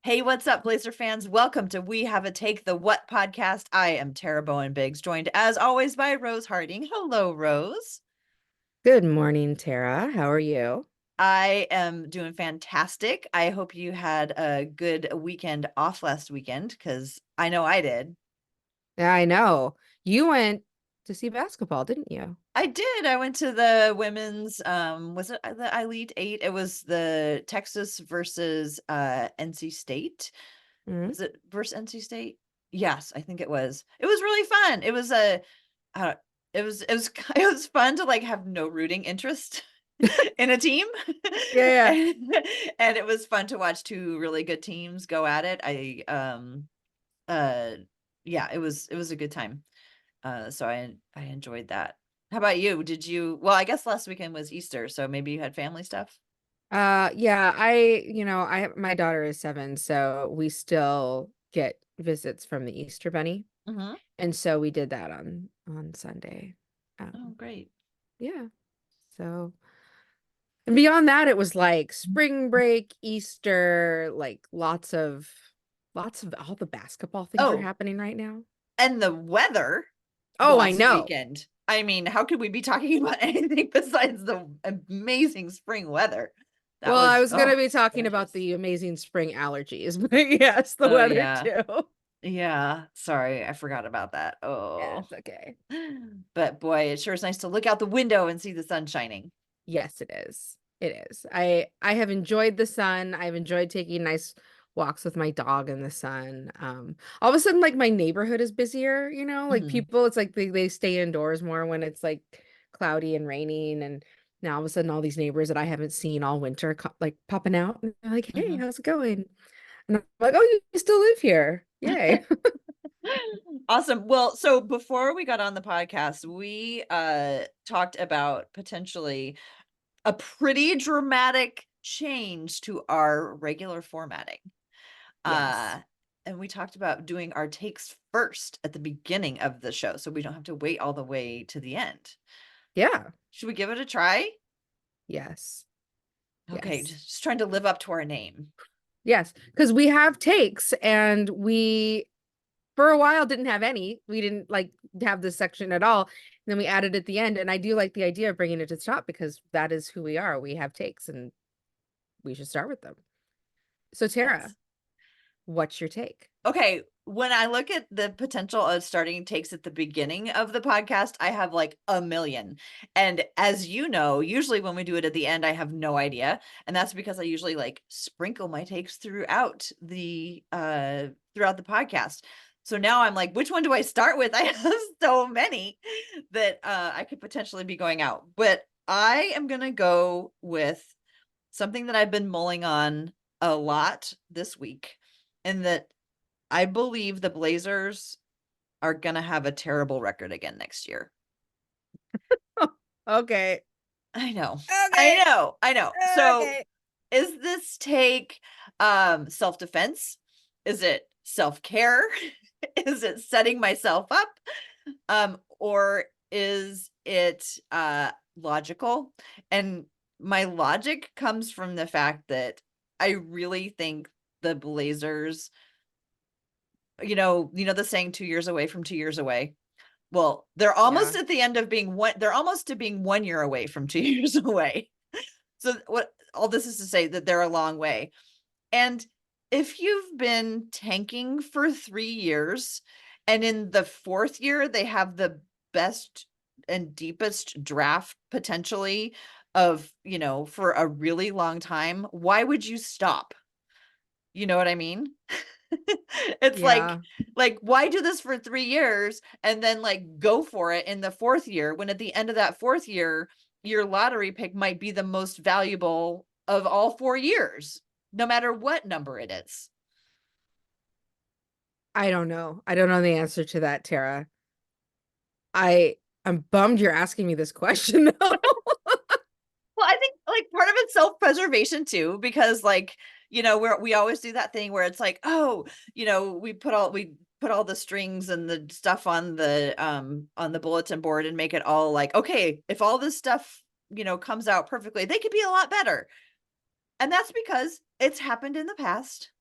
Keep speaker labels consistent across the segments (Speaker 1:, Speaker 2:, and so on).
Speaker 1: Hey, what's up, Blazer fans? Welcome to We Have a Take the What podcast. I am Tara Bowen Biggs, joined as always by Rose Harding. Hello, Rose.
Speaker 2: Good morning, Tara. How are you?
Speaker 1: I am doing fantastic. I hope you had a good weekend off last weekend because I know I did.
Speaker 2: Yeah, I know. You went to see basketball, didn't you?
Speaker 1: I did. I went to the women's was it the Elite Eight? It was the Texas versus NC State.
Speaker 2: Hmm.
Speaker 1: Was it versus NC State? Yes, I think it was. It was really fun. It was a uh, it was it was fun to like have no rooting interest in a team.
Speaker 2: Yeah, yeah.
Speaker 1: and, and it was fun to watch two really good teams go at it. Uh yeah, it was a good time. So I enjoyed that. How about you? Did you well, I guess last weekend was Easter, so maybe you had family stuff?
Speaker 2: Yeah, my daughter is 7, so we still get visits from the Easter Bunny.
Speaker 1: Mm-hmm.
Speaker 2: And so we did that on Sunday.
Speaker 1: Oh,
Speaker 2: Um,
Speaker 1: great.
Speaker 2: yeah. So and beyond that, it was like spring break, Easter, like lots of all the basketball things are
Speaker 1: Oh,
Speaker 2: happening right now.
Speaker 1: and the weather
Speaker 2: Oh, I
Speaker 1: last
Speaker 2: know.
Speaker 1: weekend. I mean, how could we be talking about anything besides the amazing spring weather? That
Speaker 2: Well, I
Speaker 1: was,
Speaker 2: was going to
Speaker 1: oh,
Speaker 2: be talking about
Speaker 1: gorgeous.
Speaker 2: the amazing spring allergies, but yes, the
Speaker 1: Oh,
Speaker 2: weather
Speaker 1: yeah.
Speaker 2: too.
Speaker 1: Yeah. Sorry, I forgot about that.
Speaker 2: Yeah,
Speaker 1: Oh,
Speaker 2: it's okay.
Speaker 1: but boy, it sure is nice to look out the window and see the sun shining.
Speaker 2: Yes, it is. It is. I have enjoyed the sun. I've enjoyed taking nice walks with my dog in the sun. All of a sudden, like my neighborhood is busier, like
Speaker 1: Mhm.
Speaker 2: people, it's like they stay indoors more when it's like cloudy and raining. And now all of a sudden, all these neighbors that I haven't seen all winter like popping out and they're like, "Hey,
Speaker 1: Mhm.
Speaker 2: how's it going?" And I'm like, "Oh, you still live here. Yay."
Speaker 1: Awesome. Well, so before we got on the podcast, we talked about potentially a pretty dramatic change to our regular formatting.
Speaker 2: Yes.
Speaker 1: Uh, and we talked about doing our takes first at the beginning of the show so we don't have to wait all the way to the end.
Speaker 2: Yeah.
Speaker 1: Should we give it a try?
Speaker 2: Yes.
Speaker 1: Okay,
Speaker 2: Yes.
Speaker 1: just trying to live up to our name.
Speaker 2: Yes. Because we have takes and we for a while didn't have any. We didn't like have this section at all. And then we added at the end. And I do like the idea of bringing it to the top because that is who we are. We have takes and we should start with them. So Tara,
Speaker 1: Yes.
Speaker 2: what's your take?
Speaker 1: Okay, when I look at the potential of starting takes at the beginning of the podcast, I have like a million. And as you know, usually when we do it at the end, I have no idea. And that's because I usually like sprinkle my takes throughout the podcast. So now I'm like, which one do I start with? I have so many that I could potentially be going out. But I am gonna go with something that I've been mulling on a lot this week, and that I believe the Blazers are gonna have a terrible record again next year.
Speaker 2: Okay.
Speaker 1: I know. I
Speaker 2: Okay.
Speaker 1: know. I know. So
Speaker 2: Okay.
Speaker 1: is this take self-defense? Is it self-care? Is it setting myself up? Or is it logical? And my logic comes from the fact that I really think the Blazers, the saying 2 years away from 2 years away. Well, they're almost
Speaker 2: Yeah.
Speaker 1: at the end of being they're almost to being 1 year away from 2 years away. So what all this is to say that they're a long way. And if you've been tanking for 3 years and in the fourth year they have the best and deepest draft potentially of, for a really long time, why would you stop? You know what I mean? It's
Speaker 2: Yeah.
Speaker 1: like why do this for 3 years and then like go for it in the fourth year when at the end of that fourth year your lottery pick might be the most valuable of all 4 years, no matter what number it is.
Speaker 2: I don't know. I don't know the answer to that, Tara. I I'm bummed you're asking me this question though.
Speaker 1: Well, I think like part of it's self-preservation too, because like, we always do that thing where it's like, oh, we put all the strings and the stuff on the bulletin board and make it all like, okay, if all this stuff, comes out perfectly, they could be a lot better. And that's because it's happened in the past.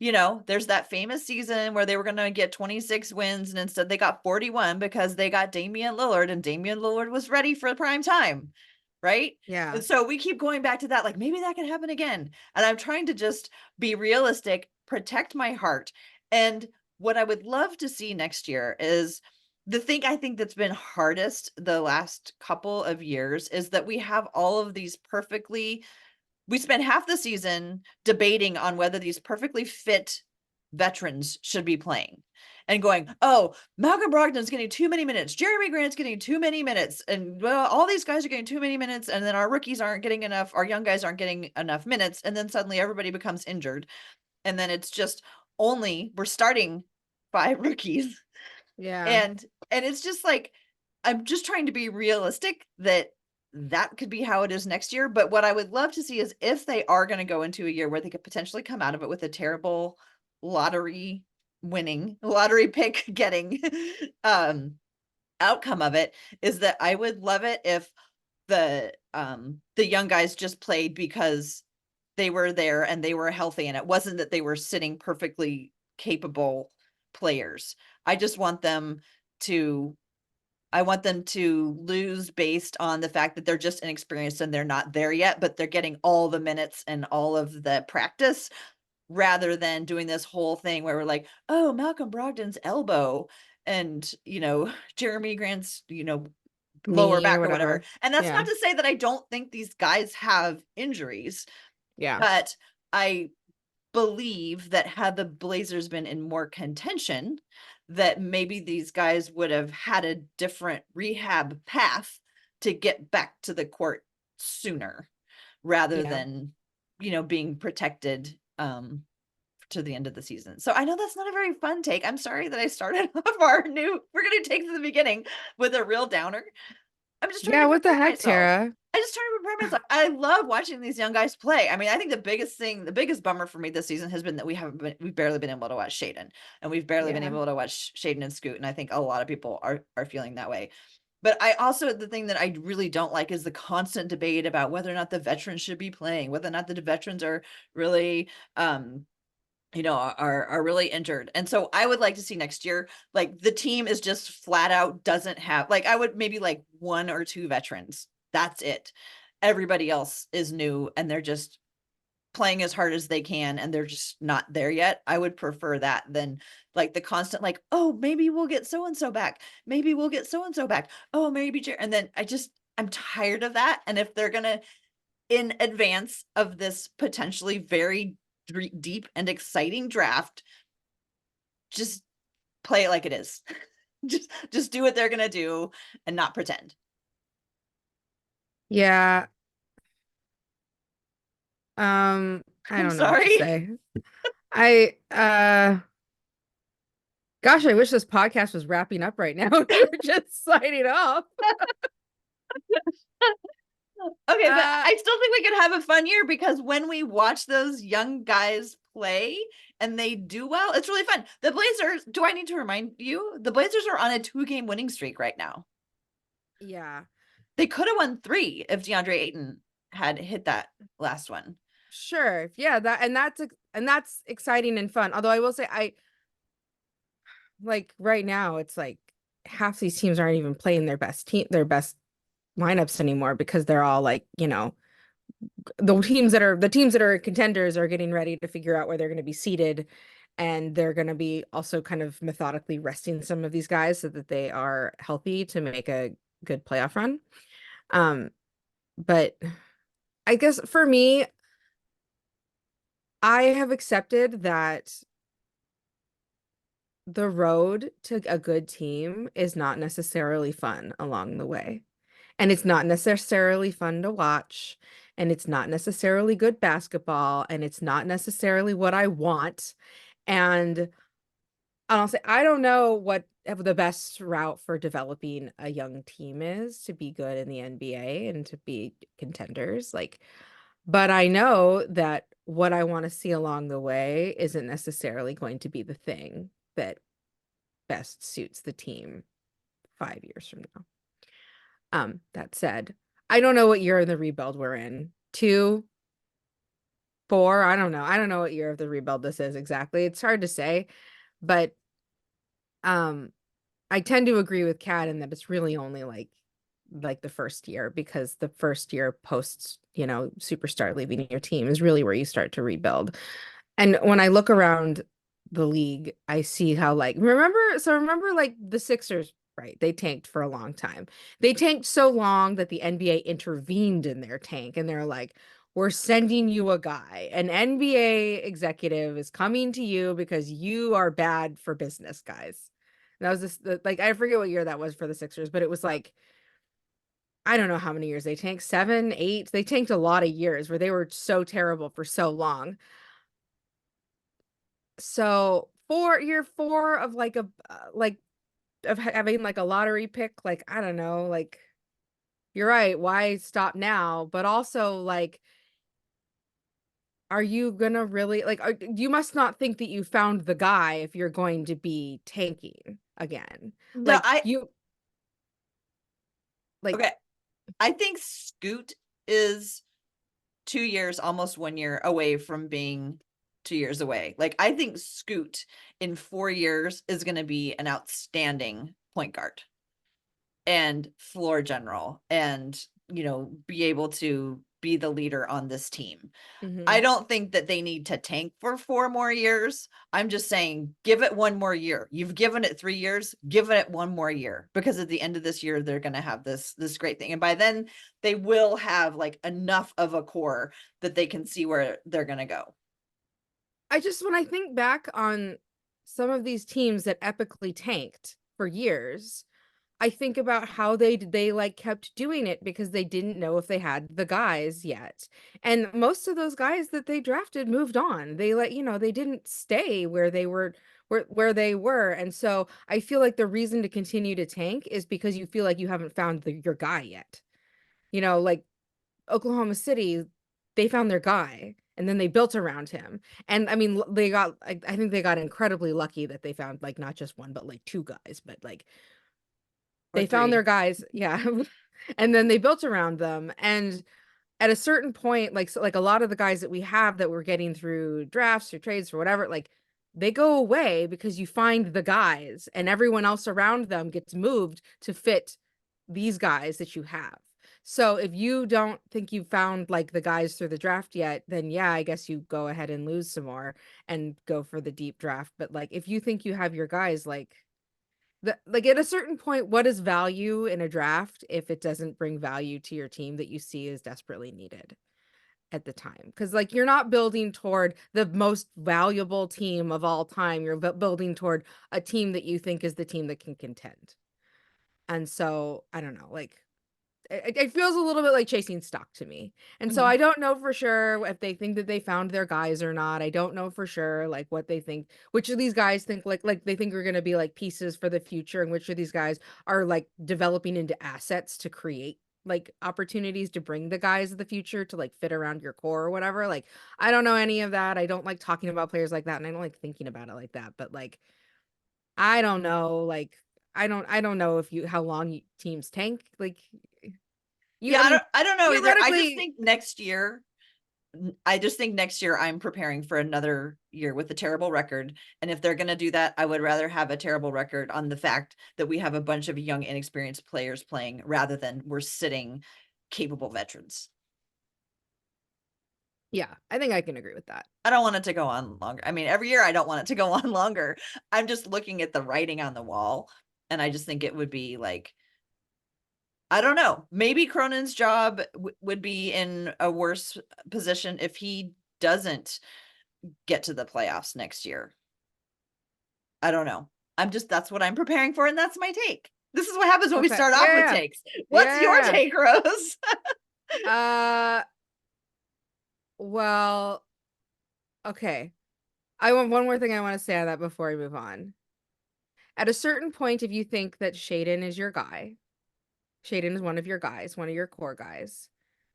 Speaker 1: there's that famous season where they were going to get 26 wins and instead they got 41 because they got Damian Lillard and Damian Lillard was ready for prime time. Right.
Speaker 2: Yeah.
Speaker 1: And so we keep going back to that, like maybe that can happen again. And I'm trying to just be realistic, protect my heart. And what I would love to see next year is the thing I think that's been hardest the last couple of years is that we have all of these we spent half the season debating on whether these perfectly fit veterans should be playing and going, oh, Malcolm Brogdon's getting too many minutes. Jeremy Grant's getting too many minutes. And well, all these guys are getting too many minutes. And then our rookies aren't getting enough. Our young guys aren't getting enough minutes. And then suddenly everybody becomes injured. And then it's just we're starting 5 rookies.
Speaker 2: Yeah.
Speaker 1: And it's just like, I'm just trying to be realistic that could be how it is next year. But what I would love to see is if they are going to go into a year where they could potentially come out of it with a terrible lottery lottery pick getting outcome of it, is that I would love it if the young guys just played because they were there and they were healthy and it wasn't that they were sitting perfectly capable players. I just want them to lose based on the fact that they're just inexperienced and they're not there yet, but they're getting all the minutes and all of the practice rather than doing this whole thing where we're like, oh, Malcolm Brogdon's elbow and, Jeremy Grant's, lower
Speaker 2: Knee or
Speaker 1: back or whatever.
Speaker 2: whatever.
Speaker 1: And that's
Speaker 2: Yeah.
Speaker 1: not to say that I don't think these guys have injuries,
Speaker 2: Yeah.
Speaker 1: but I believe that had the Blazers been in more contention, that maybe these guys would have had a different rehab path to get back to the court sooner rather
Speaker 2: Yeah.
Speaker 1: than, being protected to the end of the season. So I know that's not a very fun take. I'm sorry that I started off we're going to take to the beginning with a real downer. I'm just trying
Speaker 2: Yeah.
Speaker 1: to
Speaker 2: What the
Speaker 1: prepare
Speaker 2: heck,
Speaker 1: myself.
Speaker 2: Tara?
Speaker 1: I just trying to prepare myself. I love watching these young guys play. I mean, I think the biggest bummer for me this season has been that we've barely been able to watch Shaden, and we've barely been
Speaker 2: Yeah.
Speaker 1: able to watch Shaden and Scoot, and I think a lot of people are feeling that way. But I also, the thing that I really don't like is the constant debate about whether or not the veterans should be playing, whether or not the veterans are really, are really injured. And so I would like to see next year, like the team is just flat out doesn't have, like I would maybe like 1 or 2 veterans. That's it. Everybody else is new and they're just playing as hard as they can and they're just not there yet. I would prefer that than like the constant like, oh, maybe we'll get so and so back. Maybe we'll get so and so back. Oh, maybe and then I'm tired of that. And if they're going to, in advance of this potentially very deep and exciting draft, just play it like it is. just do what they're gonna do and not pretend.
Speaker 2: Yeah. I
Speaker 1: I'm
Speaker 2: don't know what to
Speaker 1: sorry.
Speaker 2: say. I gosh, I wish this podcast was wrapping up right now. We were just signing off.
Speaker 1: Okay, but
Speaker 2: Uh
Speaker 1: I still think we could have a fun year because when we watch those young guys play and they do well, it's really fun. The Blazers, do I need to remind you? The Blazers are on a 2-game winning streak right now.
Speaker 2: yeah,
Speaker 1: They could have won 3 if DeAndre Ayton had hit that last one.
Speaker 2: sure. Yeah, that's exciting and fun. Although I will say I like right now it's like half these teams aren't even playing their best lineups anymore because they're all like, the teams that are contenders are getting ready to figure out where they're going to be seated, and they're going to be also kind of methodically resting some of these guys so that they are healthy to make a good playoff run. Um, but I guess for me, I have accepted that the road to a good team is not necessarily fun along the way. And it's not necessarily fun to watch. And it's not necessarily good basketball. And it's not necessarily what I want. And honestly, I don't know what the best route for developing a young team is to be good in the NBA and to be contenders. But I know that what I want to see along the way isn't necessarily going to be the thing that best suits the team 5 years from now. That said, I don't know what year in the rebuild we're in. 2, 4. I don't know. I don't know what year of the rebuild this is exactly. It's hard to say, but um I tend to agree with Kat in that it's really only like the first year, because the first year post, superstar leaving your team is really where you start to rebuild. And when I look around the league, I see how remember like the Sixers, right? They tanked for a long time. They tanked so long that the NBA intervened in their tank and they're like, we're sending you a guy. An NBA executive is coming to you because you are bad for business, guys. And that was like, I forget what year that was for the Sixers, but it was like, I don't know how many years they tanked, 7, 8. They tanked a lot of years where they were so terrible for so long. So year 4 of like of having like a lottery pick, like, I don't know, like, you're right, why stop now? But also, like, are you gonna really like, you must not think that you found the guy if you're going to be tanking again.
Speaker 1: No,
Speaker 2: Like, like,
Speaker 1: okay. I think Scoot is 2 years, almost 1 year away from being 2 years away. Like, I think Scoot in 4 years is going to be an outstanding point guard and floor general and, be able to be the leader on this team. I
Speaker 2: mhm.
Speaker 1: don't think that they need to tank for 4 more years. I'm just saying, give it 1 more year. You've given it 3 years, give it 1 more year, because at the end of this year, they're going to have this great thing. And by then they will have like enough of a core that they can see where they're going to go.
Speaker 2: When I think back on some of these teams that epically tanked for years, I think about how they like kept doing it because they didn't know if they had the guys yet. And most of those guys that they drafted moved on. They didn't stay where they were, where they were. And so I feel like the reason to continue to tank is because you feel like you haven't found your guy yet. Like Oklahoma City, they found their guy and then they built around him. And I mean, I think they got incredibly lucky that they found like not just one, but like two guys, but like
Speaker 1: Or
Speaker 2: they found their
Speaker 1: three.
Speaker 2: guys. Yeah. And then they built around them. And at a certain point, like, so, like a lot of the guys that we have that we're getting through drafts or trades or whatever, like they go away because you find the guys and everyone else around them gets moved to fit these guys that you have. So if you don't think you've found like the guys through the draft yet, then yeah, I guess you go ahead and lose some more and go for the deep draft. But like if you think you have your guys, like at a certain point, what is value in a draft if it doesn't bring value to your team that you see is desperately needed at the time? Because like you're not building toward the most valuable team of all time. You're building toward a team that you think is the team that can contend. And so I don't know, like it feels a little bit like chasing stock to me. And so
Speaker 1: Mhm.
Speaker 2: I don't know for sure if they think that they found their guys or not. I don't know for sure like what they think, which of these guys think like they think are going to be like pieces for the future, and which of these guys are like developing into assets to create like opportunities to bring the guys of the future to like fit around your core or whatever. Like I don't know any of that. I don't like talking about players like that, and I don't like thinking about it like that. But like I don't know, like I don't know if you how long teams tank. Like
Speaker 1: Yeah,
Speaker 2: I
Speaker 1: I
Speaker 2: mean,
Speaker 1: don't know either.
Speaker 2: theoretically,
Speaker 1: I just think next year I'm preparing for another year with a terrible record. And if they're going to do that, I would rather have a terrible record on the fact that we have a bunch of young, inexperienced players playing rather than we're sitting capable veterans.
Speaker 2: yeah, I think I can agree with that.
Speaker 1: I don't want it to go on longer. I mean, every year I don't want it to go on longer. I'm just looking at the writing on the wall. And I just think it would be like, I don't know. Maybe Cronin's job would be in a worse position if he doesn't get to the playoffs next year. I don't know. That's what I'm preparing for, and that's my take. This is what happens when we
Speaker 2: Okay.
Speaker 1: start off with
Speaker 2: Yeah.
Speaker 1: takes. What's your
Speaker 2: Yeah.
Speaker 1: take, Rose?
Speaker 2: Yeah. Well, okay. I want one more thing I want to say on that before we move on. At a certain point, if you think that Shaden is your guy, Shaden is one of your guys, one of your core guys,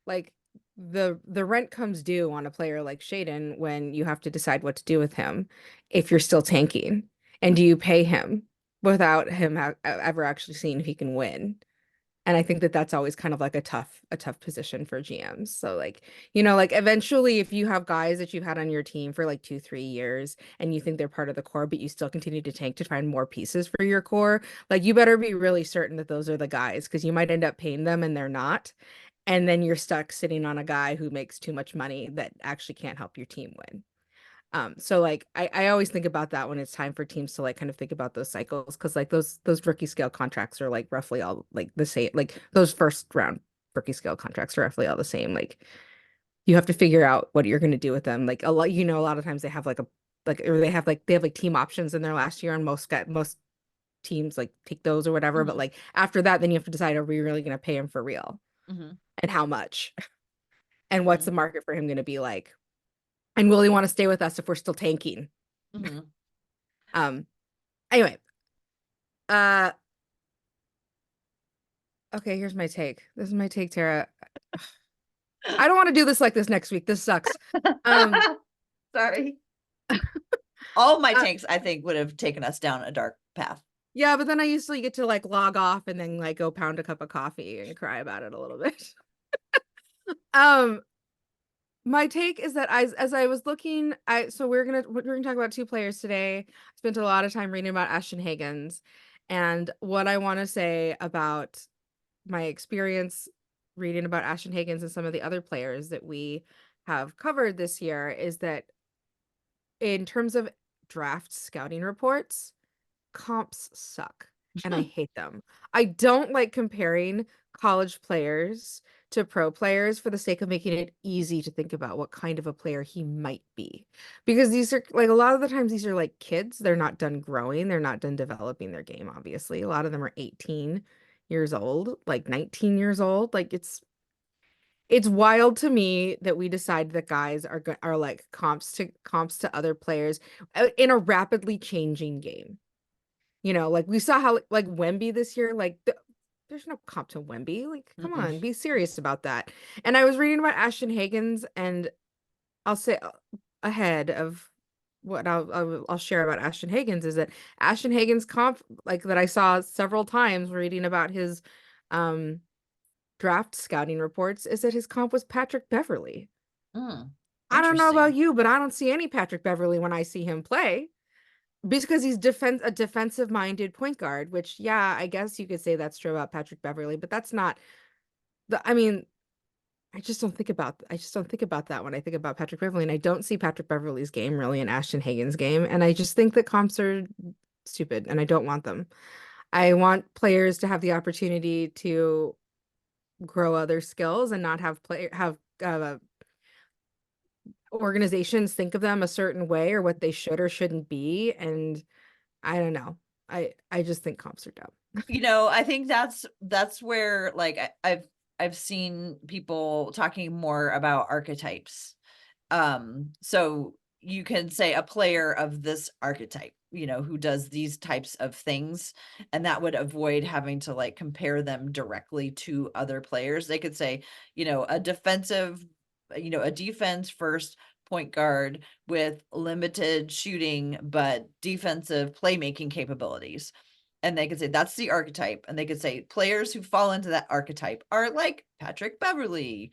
Speaker 2: like the rent comes due on a player like Shaden when you have to decide what to do with him if you're still tanking. And do you pay him without him ever actually seeing if he can win? And I think that that's always kind of like a tough position for GMs. So like, you know, like eventually if you have guys that you've had on your team for like 2, 3 years and you think they're part of the core, but you still continue to tank to find more pieces for your core, like you better be really certain that those are the guys because you might end up paying them and they're not. And then you're stuck sitting on a guy who makes too much money that actually can't help your team win. So like I always think about that when it's time for teams to like kind of think about those cycles because like those rookie scale contracts are like roughly all like the same. Like those first round rookie scale contracts are roughly all the same. Like you have to figure out what you're going to do with them. Like a lot, you know, a lot of times they have like a like or they have like team options in their last year, and most teams like take those or whatever. But
Speaker 1: Hmm.
Speaker 2: like after that, then you have to decide, are we really going to pay him for real
Speaker 1: Hmm.
Speaker 2: and how much and what's
Speaker 1: Hmm.
Speaker 2: the market for him going to be like, and will he want to stay with us if we're still tanking?
Speaker 1: Hmm.
Speaker 2: Um. Anyway, uh, okay, here's my take. This is my take, Tara. I don't want to do this like this next week. This sucks. Um,
Speaker 1: Sorry. All my
Speaker 2: uh,
Speaker 1: tanks, I think, would have taken us down a dark path.
Speaker 2: yeah, but then I usually get to like log off and then like go pound a cup of coffee and cry about it a little bit. Um, my take is that as I was looking, I so we're gonna talk about two players today. I spent a lot of time reading about Ashton Hagans, and what I want to say about my experience reading about Ashton Hagans and some of the other players that we have covered this year is that in terms of draft scouting reports, comps suck and I hate them. I don't like comparing college players to pro players for the sake of making it easy to think about what kind of a player he might be. Because these are like a lot of the times these are like kids, they're not done growing, they're not done developing their game, obviously. A lot of them are 18 years old, like 19 years old. Like it's wild to me that we decide that guys are like comps to other players in a rapidly changing game. You know, like we saw how like Wemby this year, like there's no comp to Wemby. Like, come
Speaker 1: Mm-mm.
Speaker 2: on, be serious about that. And I was reading about Ashton Hagans, and I'll say ahead of what I'll share about Ashton Hagans is that Ashton Hagans comp like that I saw several times reading about his um draft scouting reports is that his comp was Patrick Beverly.
Speaker 1: Mm.
Speaker 2: I don't know about
Speaker 1: Interesting.
Speaker 2: you, but I don't see any Patrick Beverly when I see him play. Because he's a defensive minded point guard, which yeah, I guess you could say that's true about Patrick Beverly, but that's not I mean, I just don't think about that when I think about Patrick Beverly, and I don't see Patrick Beverly's game really in Ashton Hagen's game, and I just think that comps are stupid and I don't want them. I want players to have the opportunity to grow other skills and not have organizations think of them a certain way or what they should or shouldn't be, and I don't know. I just think comps are dumb.
Speaker 1: I think that's where like I've seen people talking more about archetypes. So you can say a player of this archetype, who does these types of things, and that would avoid having to like compare them directly to other players. They could say, a defense first point guard with limited shooting but defensive playmaking capabilities. And they could say that's the archetype. And they could say players who fall into that archetype are like Patrick Beverly,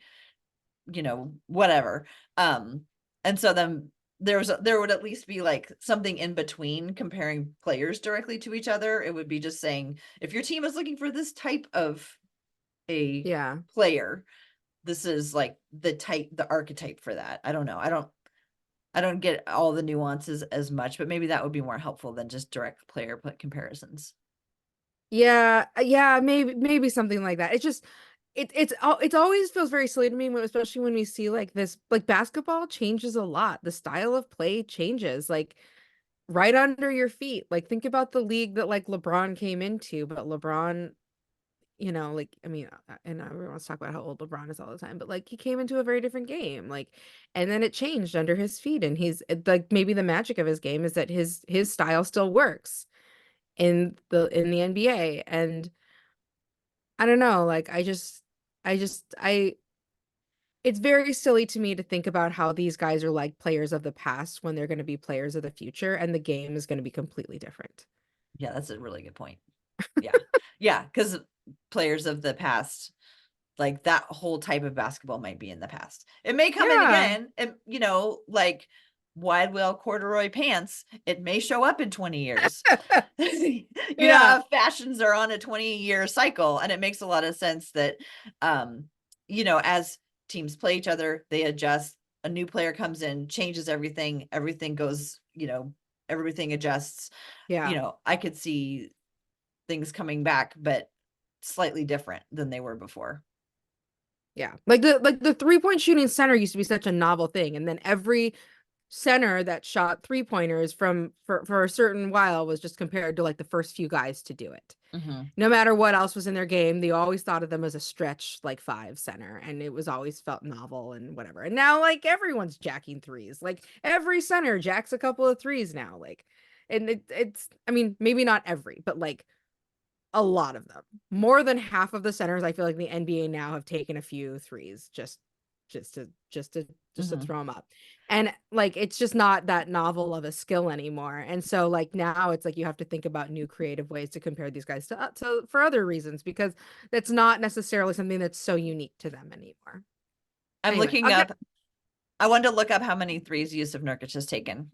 Speaker 1: whatever. Um, and so then there would at least be like something in between comparing players directly to each other. It would be just saying if your team is looking for this type of a
Speaker 2: Yeah.
Speaker 1: player, this is like the archetype for that. I don't know. I don't get all the nuances as much, but maybe that would be more helpful than just direct player comparisons.
Speaker 2: Yeah, yeah, maybe something like that. It's just it always feels very silly to me especially when we see like this like basketball changes a lot. The style of play changes like right under your feet. Like think about the league that like LeBron came into, but LeBron, like I mean, and everyone wants to talk about how old LeBron is all the time, but like he came into a very different game. Like and then it changed under his feet and he's like maybe the magic of his game is that his style still works in the NBA. And I don't know, like I it's very silly to me to think about how these guys are like players of the past when they're going to be players of the future and the game is going to be completely different.
Speaker 1: Yeah, that's a really good point. Yeah. Yeah, because players of the past, like that whole type of basketball might be in the past. It may come in
Speaker 2: Yeah.
Speaker 1: again, and like wide whale corduroy pants, it may show up in 20 years.
Speaker 2: Yeah.
Speaker 1: How fashions are on a 20-year cycle, and it makes a lot of sense that as teams play each other, they adjust. A new player comes in, changes everything goes, everything adjusts.
Speaker 2: Yeah.
Speaker 1: I could see things coming back, but slightly different than they were before.
Speaker 2: Yeah. Like the 3-point shooting center used to be such a novel thing. And then every center that shot 3-pointers for a certain while was just compared to like the first few guys to do it.
Speaker 1: Mm-hmm.
Speaker 2: No matter what else was in their game, they always thought of them as a stretch like 5 center, and it was always felt novel and whatever. And now like everyone's jacking threes. Like every center jacks a couple of threes now. Like, and it's I mean, maybe not every, but like a lot of them. More than half of the centers I feel like the NBA now have taken a few threes just to
Speaker 1: Mm-hmm.
Speaker 2: throw them up. And like it's just not that novel of a skill anymore. And so like now it's like you have to think about new creative ways to compare these guys to for other reasons, because that's not necessarily something that's so unique to them anymore.
Speaker 1: I'm
Speaker 2: Anyway,
Speaker 1: looking
Speaker 2: okay.
Speaker 1: up. I wanted to look up how many threes Yusuf Nurkic has taken.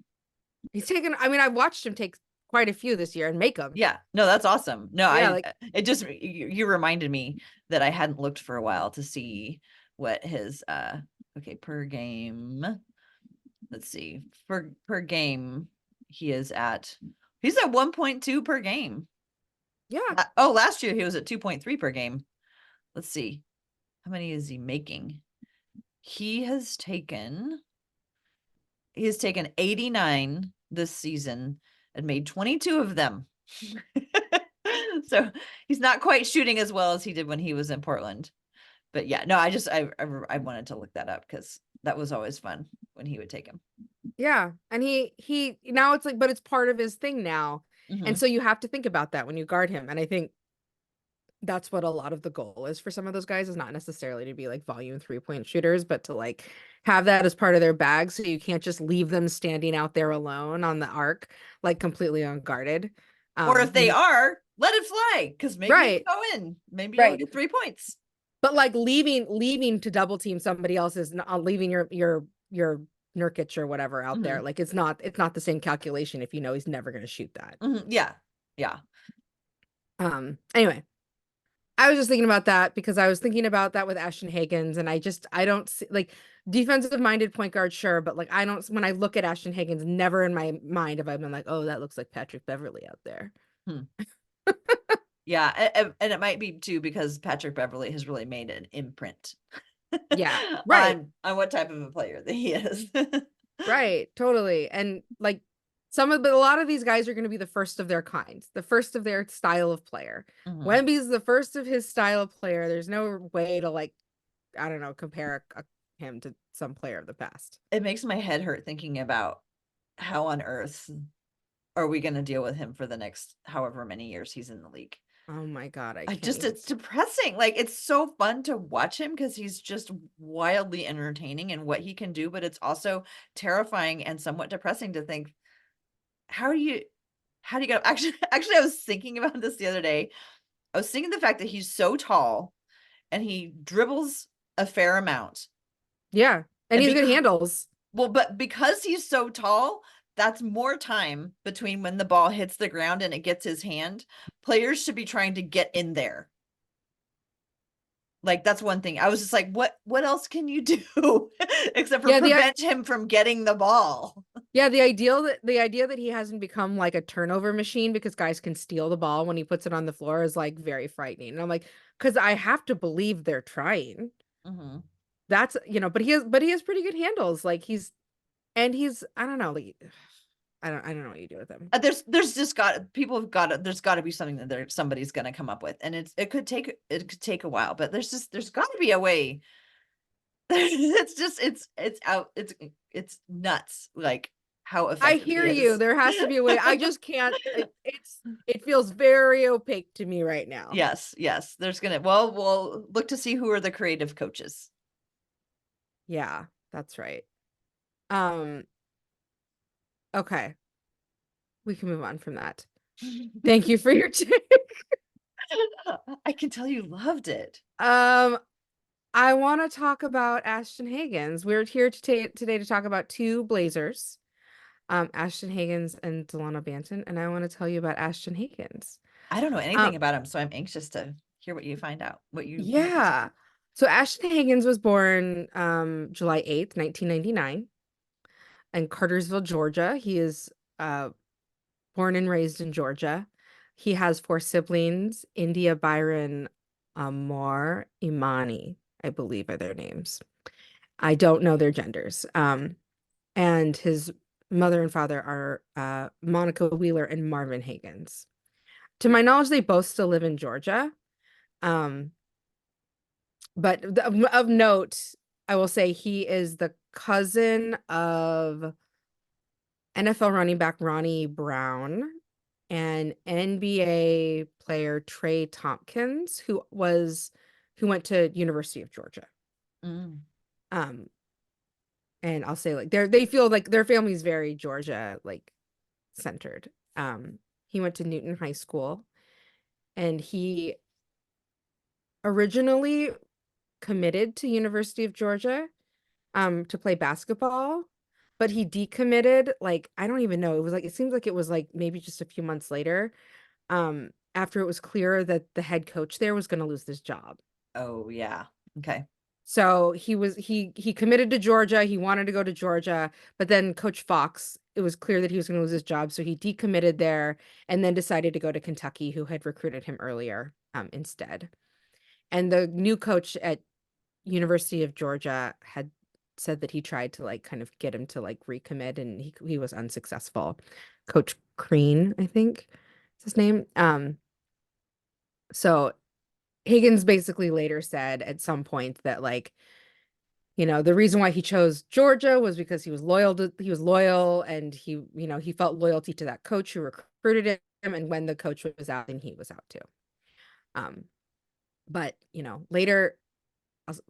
Speaker 2: He's taken, I mean, I've watched him take quite a few this year and make them.
Speaker 1: Yeah, no, that's awesome. No,
Speaker 2: Yeah, like
Speaker 1: it just you reminded me that I hadn't looked for a while to see what his okay, per game. Let's see. Per game he's at 1.2 per game.
Speaker 2: yeah.
Speaker 1: Last year he was at 2.3 per game. Let's see. How many is he making? He has taken 89 this season and made 22 of them. So he's not quite shooting as well as he did when he was in Portland. But yeah, no, I wanted to look that up because that was always fun when he would take him.
Speaker 2: Yeah. And he now it's like, but it's part of his thing now. And
Speaker 1: Mm-hmm.
Speaker 2: so you have to think about that when you guard him. And I think that's what a lot of the goal is for some of those guys, is not necessarily to be like volume 3-point shooters, but to like have that as part of their bag. So you can't just leave them standing out there alone on the arc, like completely unguarded.
Speaker 1: Or if they
Speaker 2: You
Speaker 1: are, let it fly because maybe it'll
Speaker 2: right,
Speaker 1: go in. Maybe you'll
Speaker 2: right.
Speaker 1: get 3 points.
Speaker 2: But like leaving to double team somebody else's, leaving your Nurkic or whatever out
Speaker 1: Mm-hmm.
Speaker 2: there, like it's not the same calculation if you know he's never going to shoot that.
Speaker 1: Mm-hmm. Yeah. Yeah.
Speaker 2: Anyway, I was just thinking about that because I was thinking about that with Ashton Hagans, and I don't see like defensive minded point guard, sure, but like I don't, when I look at Ashton Hagans, never in my mind have I been like, oh, that looks like Patrick Beverly out there.
Speaker 1: Hmm. Yeah, and it might be too because Patrick Beverly has really made an imprint
Speaker 2: Yeah, right,
Speaker 1: on what type of a player that he is.
Speaker 2: right, totally. And like but a lot of these guys are going to be the first of their kind, the first of their style of player.
Speaker 1: Mhm.
Speaker 2: Wemby's the first of his style of player. There's no way to like, I don't know, compare him to some player of the past.
Speaker 1: It makes my head hurt thinking about how on earth are we going to deal with him for the next however many years he's in the league.
Speaker 2: Oh my God, I can't even.
Speaker 1: It's depressing. Like it's so fun to watch him because he's just wildly entertaining in what he can do, but it's also terrifying and somewhat depressing to think how do you go actually I was thinking about this the other day. I was thinking the fact that he's so tall and he dribbles a fair amount.
Speaker 2: Yeah. And
Speaker 1: And
Speaker 2: he's good
Speaker 1: because
Speaker 2: handles.
Speaker 1: but because he's so tall, that's more time between when the ball hits the ground and it gets his hand. Players should be trying to get in there. Like that's one thing. I was just like, what else can you do except for
Speaker 2: Yeah,
Speaker 1: prevent him from getting the ball?
Speaker 2: the idea that he hasn't become like a turnover machine because guys can steal the ball when he puts it on the floor is like very frightening. And I'm like, because I have to believe they're trying.
Speaker 1: Mm-hmm.
Speaker 2: That's, but he has pretty good handles. Like he's I don't know, like I don't know what you do with him.
Speaker 1: There's just there's got to be something that somebody's going to come up with, and it could take a while, but there's got to be a way. It's just it's out it's nuts like how
Speaker 2: I
Speaker 1: effective he
Speaker 2: hear you.
Speaker 1: is.
Speaker 2: There has to be a way. I just can't. It feels very opaque to me right now.
Speaker 1: Yes, there's gonna we'll look to see who are the creative coaches.
Speaker 2: Yeah, that's right. Um, okay. We can move on from that. Thank you for your take.
Speaker 1: I can tell you loved it.
Speaker 2: Um, I want to talk about Ashton Hagans. We're here today to talk about two Blazers, Ashton Hagans and Dalano Banton, and I want to tell you about Ashton Hagans.
Speaker 1: I don't know
Speaker 2: Um,
Speaker 1: anything about him, so I'm anxious to hear what you find out, what you have to say.
Speaker 2: yeah. So Ashton Hagans was born July 8th, 1999 in Cartersville, Georgia. He is uh born and raised in Georgia. He has four siblings, India, Byron, Amar, Imani, I believe are their names. I don't know their genders. And his mother and father are Monica Wheeler and Marvin Hagans. To my knowledge, they both still live in Georgia. Um, but of note, I will say he is the cousin of NFL running back Ronnie Brown and NBA player Trey Tompkins, who went to University of Georgia.
Speaker 1: Mm.
Speaker 2: Um, and I'll say like they feel like their family's very Georgia like centered. He went to Newton High School, and he originally committed to University of Georgia to play basketball, but he decommitted like I don't even know. It seems like it was like maybe just a few months later, after it was clear that the head coach there was going to lose this job.
Speaker 1: Oh yeah. Okay.
Speaker 2: So he committed to Georgia. He wanted to go to Georgia, but then Coach Fox, it was clear that he was going to lose his job, so he decommitted there and then decided to go to Kentucky, who had recruited him earlier, instead. And the new coach at University of Georgia had said that he tried to like kind of get him to like recommit, and he was unsuccessful. Coach Crean, I think is his name. So Higgins basically later said at some point that like, the reason why he chose Georgia was because he was loyal, and he felt loyalty to that coach who recruited him, and when the coach was out, then he was out too. Um, but later,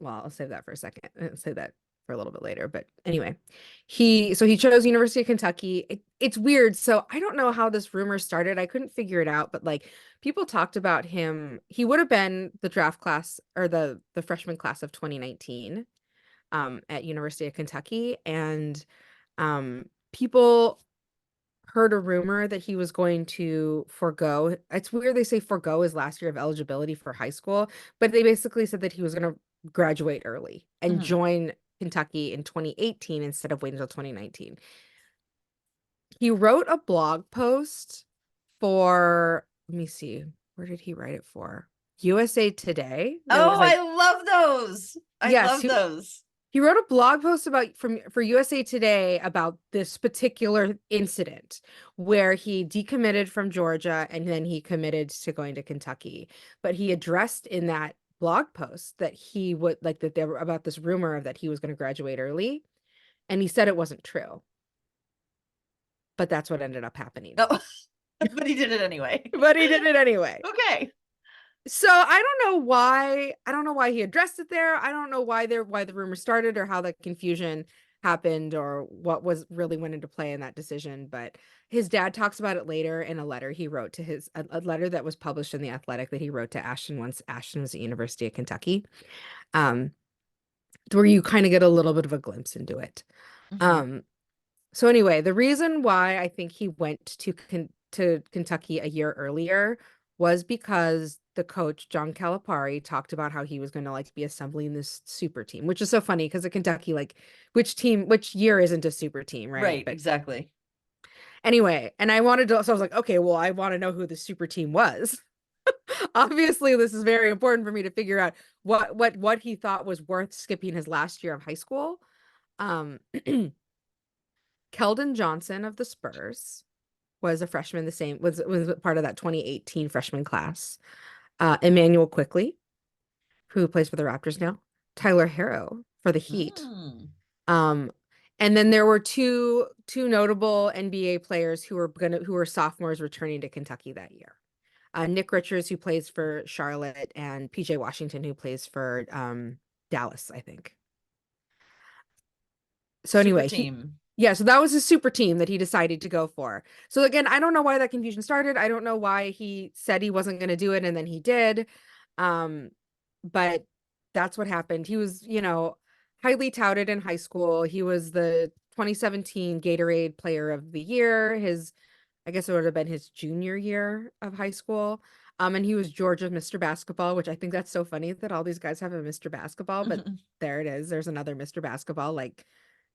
Speaker 2: I'll save that for a second. I'll say that for a little bit later. But anyway, he chose University of Kentucky. It's weird. So I don't know how this rumor started. I couldn't figure it out, but like people talked about him. He would have been the draft class or the freshman class of 2019 at University of Kentucky. And people heard a rumor that he was going to forego. It's weird they say forego his last year of eligibility for high school, but they basically said that he was going to graduate early and
Speaker 1: Mhm.
Speaker 2: join Kentucky in 2018 instead of waiting until 2019. He wrote a blog post for, let me see, where did he write it for? USA Today. There was
Speaker 1: Oh,
Speaker 2: like,
Speaker 1: I love those. I
Speaker 2: yes,
Speaker 1: love those.
Speaker 2: he wrote a blog post for USA Today about this particular incident where he decommitted from Georgia and then he committed to going to Kentucky. But he addressed in that blog post that he would like that there were about this rumor of that he was going to graduate early, and he said it wasn't true. But that's what ended up happening.
Speaker 1: Oh, but he did it anyway.
Speaker 2: But he did it anyway.
Speaker 1: Okay.
Speaker 2: So I don't know why. I don't know why he addressed it there. I don't know why the rumor started or how the confusion happened or what was really went into play in that decision. But his dad talks about it later in a letter he wrote to a letter that was published in The Athletic that he wrote to Ashton once Ashton was at University of Kentucky, um, where you kind of get a little bit of a glimpse into it.
Speaker 1: Mhm.
Speaker 2: Um, so anyway, the reason why I think he went to Kentucky a year earlier was because the coach John Calipari talked about how he was going to like be assembling this super team, which is so funny because at Kentucky, like which year isn't a super team, right?
Speaker 1: Right,
Speaker 2: But
Speaker 1: exactly.
Speaker 2: anyway, and so I was like, okay, well, I want to know who the super team was. Obviously, this is very important for me to figure out what he thought was worth skipping his last year of high school. Um, Keldon Johnson of the Spurs was a freshman, was part of that 2018 freshman class. Emmanuel Quickly, who plays for the Raptors now, Tyler Harrow for the Heat.
Speaker 1: Mm.
Speaker 2: Um, and then there were two notable NBA players who were sophomores returning to Kentucky that year. Nick Richards, who plays for Charlotte, and PJ Washington, who plays for Dallas, I think. So
Speaker 1: Super
Speaker 2: anyway,
Speaker 1: team.
Speaker 2: Yeah, so that was his super team that he decided to go for. So again, I don't know why that confusion started. I don't know why he said he wasn't going to do it and then he did. Um, but that's what happened. He was, highly touted in high school. He was the 2017 Gatorade Player of the Year. I guess it would have been his junior year of high school. And he was Georgia Mr. Basketball, which I think that's so funny that all these guys have a Mr. Basketball, but there it is. There's another Mr. Basketball, like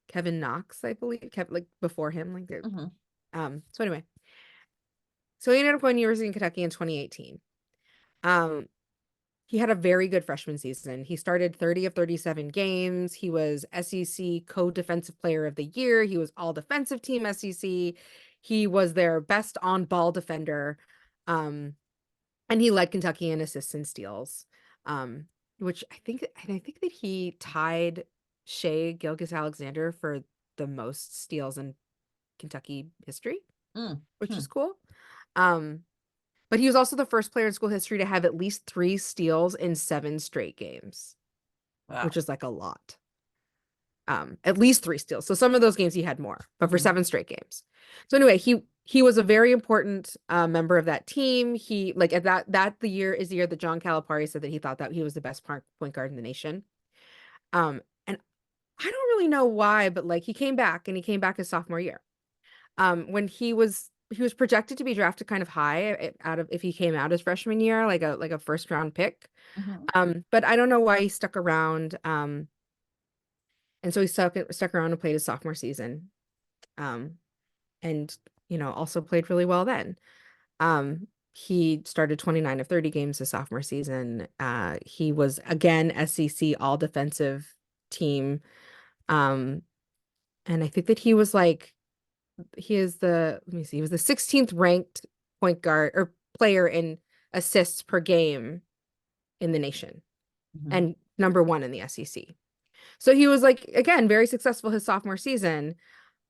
Speaker 2: Kevin Knox, I believe, kept like before him, like they're
Speaker 1: Mhm.
Speaker 2: so anyway. So he ended up going to University in Kentucky in 2018. Um, he had a very good freshman season. He started 30 of 37 games. He was SEC co-defensive player of the year. He was all defensive team SEC. He was their best on-ball defender. And he led Kentucky in assists and steals. Which I think that he tied Shea Gilgeous-Alexander for the most steals in Kentucky history,
Speaker 1: Mm,
Speaker 2: which
Speaker 1: hmm.
Speaker 2: is cool. Um, but he was also the first player in school history to have at least 3 steals in 7 straight games, which
Speaker 1: Wow.
Speaker 2: is like a lot. At least 3 steals. So some of those games he had more, but for
Speaker 1: Mhm.
Speaker 2: 7 straight games. So anyway, he was a very important member of that team. He like at that the year is the year that John Calipari said that he thought that he was the best point guard in the nation. And I don't really know why, but like he came back and he came back his sophomore year. When he was projected to be drafted kind of high out of if he came out his freshman year, like a first round pick.
Speaker 1: Mhm.
Speaker 2: But I don't know why he stuck around. And so he stuck around and played his sophomore season. Um, and also played really well then. He started 29 of 30 games his sophomore season. He was again SEC all defensive team. Um, and I think that he is let me see, he was the 16th ranked point guard or player in assists per game in the nation
Speaker 1: Mhm.
Speaker 2: and number one in the SEC. So he was like, again, very successful his sophomore season.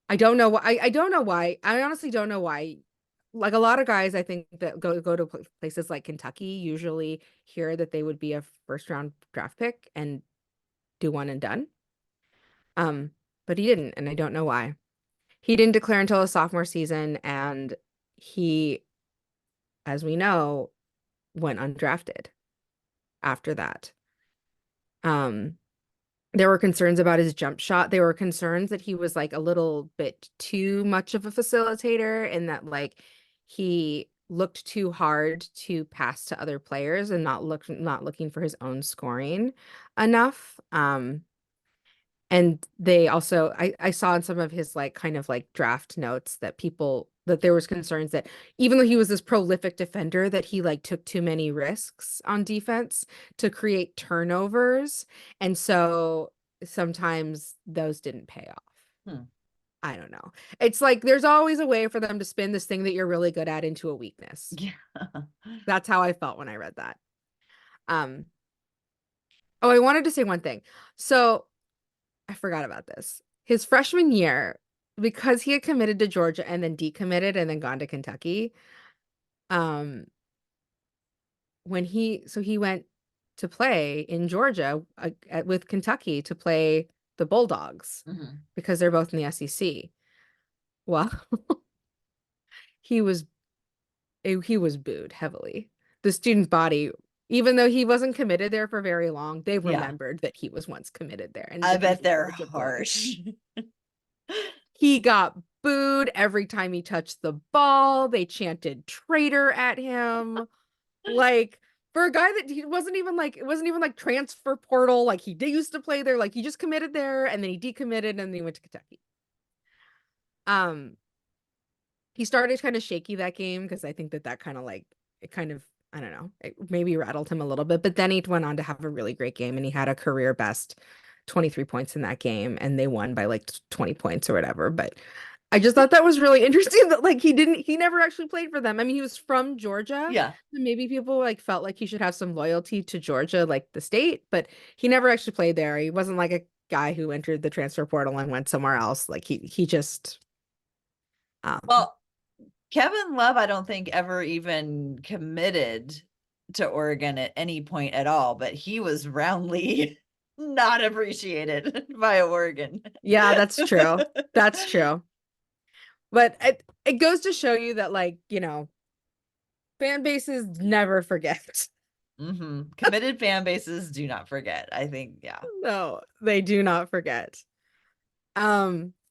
Speaker 2: I don't know why. I don't know why. I honestly don't know why. Like a lot of guys, I think that go to places like Kentucky usually hear that they would be a first round draft pick and do one and done. Um, but he didn't, and I don't know why. He didn't declare until his sophomore season, and he, as we know, went undrafted after that. Um, there were concerns about his jump shot. There were concerns that he was like a little bit too much of a facilitator and that like he looked too hard to pass to other players and not looking for his own scoring enough. And they also I saw in some of his like kind of like draft notes that there was concerns that even though he was this prolific defender that he like took too many risks on defense to create turnovers. And so sometimes those didn't pay off.
Speaker 1: Hmm.
Speaker 2: I don't know. It's like there's always a way for them to spin this thing that you're really good at into a weakness.
Speaker 1: Yeah.
Speaker 2: That's how I felt when I read that. Um, oh, I wanted to say one thing. So I forgot about this. His freshman year, because he had committed to Georgia and then decommitted and then gone to Kentucky, um, he went to play in Georgia with Kentucky to play the Bulldogs
Speaker 1: Mhm.
Speaker 2: because they're both in the SEC. Well, he was he was booed heavily. The student body, even though he wasn't committed there for very long, they
Speaker 1: Yeah.
Speaker 2: remembered that he was once committed there and
Speaker 1: I
Speaker 2: that he was
Speaker 1: bet
Speaker 2: a
Speaker 1: they're
Speaker 2: Georgia boy.
Speaker 1: harsh.
Speaker 2: He got booed every time he touched the ball. They chanted traitor at him. Like for a guy that he wasn't even like it wasn't even like transfer portal. Like he did used to play there. Like he just committed there and then he decommitted and then he went to Kentucky. Um, he started kind of shaky that game because I think that kind of like it kind of I don't know, it maybe rattled him a little bit, but then he went on to have a really great game and he had a career best 23 points in that game and they won by like 20 points or whatever. But I just thought that was really interesting that like he never actually played for them. I mean, he was from Georgia.
Speaker 1: Yeah.
Speaker 2: So maybe people like felt like he should have some loyalty to Georgia, like the state, but he never actually played there. He wasn't like a guy who entered the transfer portal and went somewhere else. Like he just um
Speaker 1: Well, Kevin Love, I don't think ever even committed to Oregon at any point at all, but he was roundly not appreciated by Oregon.
Speaker 2: Yeah, that's true. That's true. But it goes to show you that, like, fan bases never forget.
Speaker 1: Committed fan bases do not forget. I think, yeah.
Speaker 2: No, they do not forget.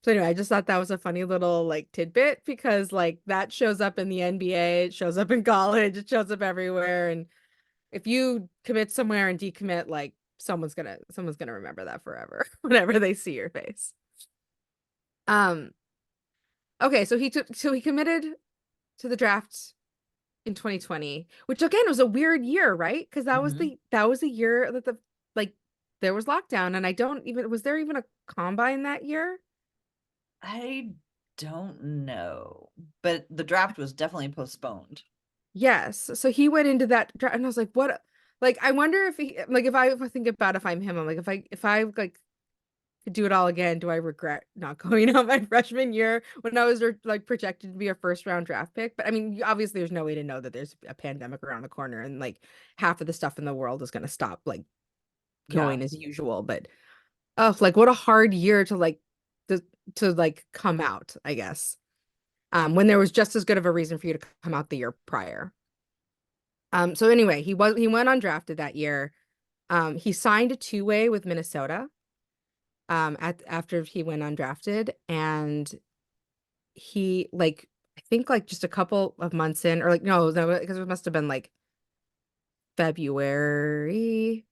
Speaker 2: So anyway, I just thought that was a funny little like tidbit because like that shows up in the NBA, it shows up in college, it shows up everywhere. And if you commit somewhere and decommit, like someone's gonna remember that forever whenever they see your face. Um, okay, so he committed to the draft in 2020, which again was a weird year, right? Because
Speaker 1: hmm
Speaker 2: that was the year that like there was lockdown, and I don't even was there even a combine that year?
Speaker 1: I don't know, but the draft was definitely postponed.
Speaker 2: Yes. So he went into that and I was like, what? Like, I wonder if he like if I think about if I'm him, I'm like, if I like could do it all again, do I regret not going out my freshman year when I was like projected to be a first round draft pick? But I mean, obviously, there's no way to know that there's a pandemic around the corner and like half of the stuff in the world is going to stop like
Speaker 1: Yeah.
Speaker 2: going as usual. But oh, like what a hard year to like to like come out, I guess. When there was just as good of a reason for you to come out the year prior. So anyway, he went undrafted that year. He signed a two-way with Minnesota after he went undrafted, and he like I think like just a couple of months in, or like no, because it must have been like February.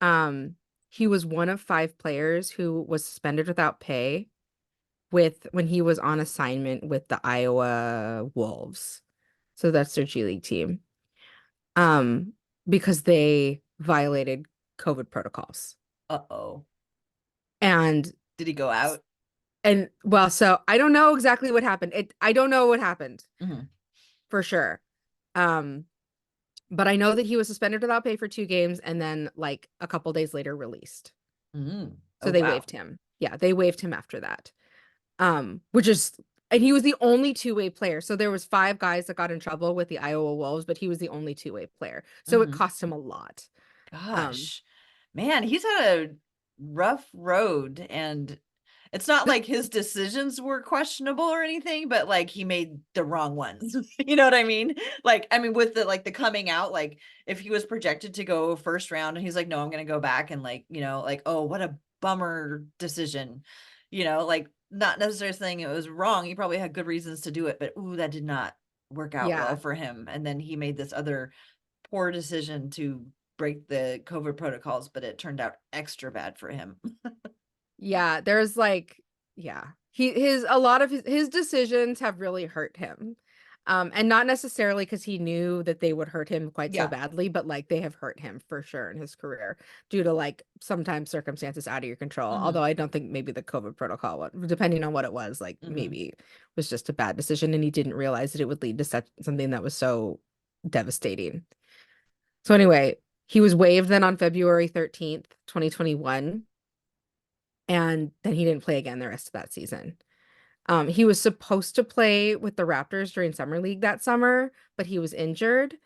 Speaker 2: Um, he was one of five players who was suspended without pay when he was on assignment with the Iowa Wolves. So that's their G League team. um, because they violated COVID protocols.
Speaker 1: Uh-oh.
Speaker 2: And
Speaker 1: Did he go out?
Speaker 2: well, so I don't know exactly what happened. I don't know what happened
Speaker 1: hmm
Speaker 2: for sure. Um, but I know that he was suspended without pay for 2 games and then like a couple days later released. So
Speaker 1: Oh,
Speaker 2: they
Speaker 1: wow.
Speaker 2: waived him. Yeah, they waived him after that. Which is and he was the only two-way player. So there was five guys that got in trouble with the Iowa Wolves, but he was the only two-way player. So it
Speaker 1: hmm
Speaker 2: cost him a lot. Um,
Speaker 1: Gosh, man, he's had a rough road, and it's not like his decisions were questionable or anything, but like he made the wrong ones. You know what I mean? Like, I mean, with the coming out, like if he was projected to go first round and he's like, no, I'm gonna go back and like, like, oh, what a bummer decision. Like not necessarily saying it was wrong. He probably had good reasons to do it, but ooh, that did not work out well
Speaker 2: yeah.
Speaker 1: for him. And then he made this other poor decision to break the COVID protocols, but it turned out extra bad for him.
Speaker 2: Yeah, there's like yeah. A lot of his decisions have really hurt him. And not necessarily because he knew that they would hurt him quite so
Speaker 1: Yeah.
Speaker 2: badly, but like they have hurt him for sure in his career due to like sometimes circumstances out of your control.
Speaker 1: hmm
Speaker 2: Although I don't think maybe the COVID protocol, depending on what it was, like
Speaker 1: hmm
Speaker 2: maybe was just a bad decision and he didn't realize that it would lead to something that was so devastating. So anyway, he was waived then on February 13th, 2021, and then he didn't play again the rest of that season. He was supposed to play with the Raptors during summer league that summer, but he was injured.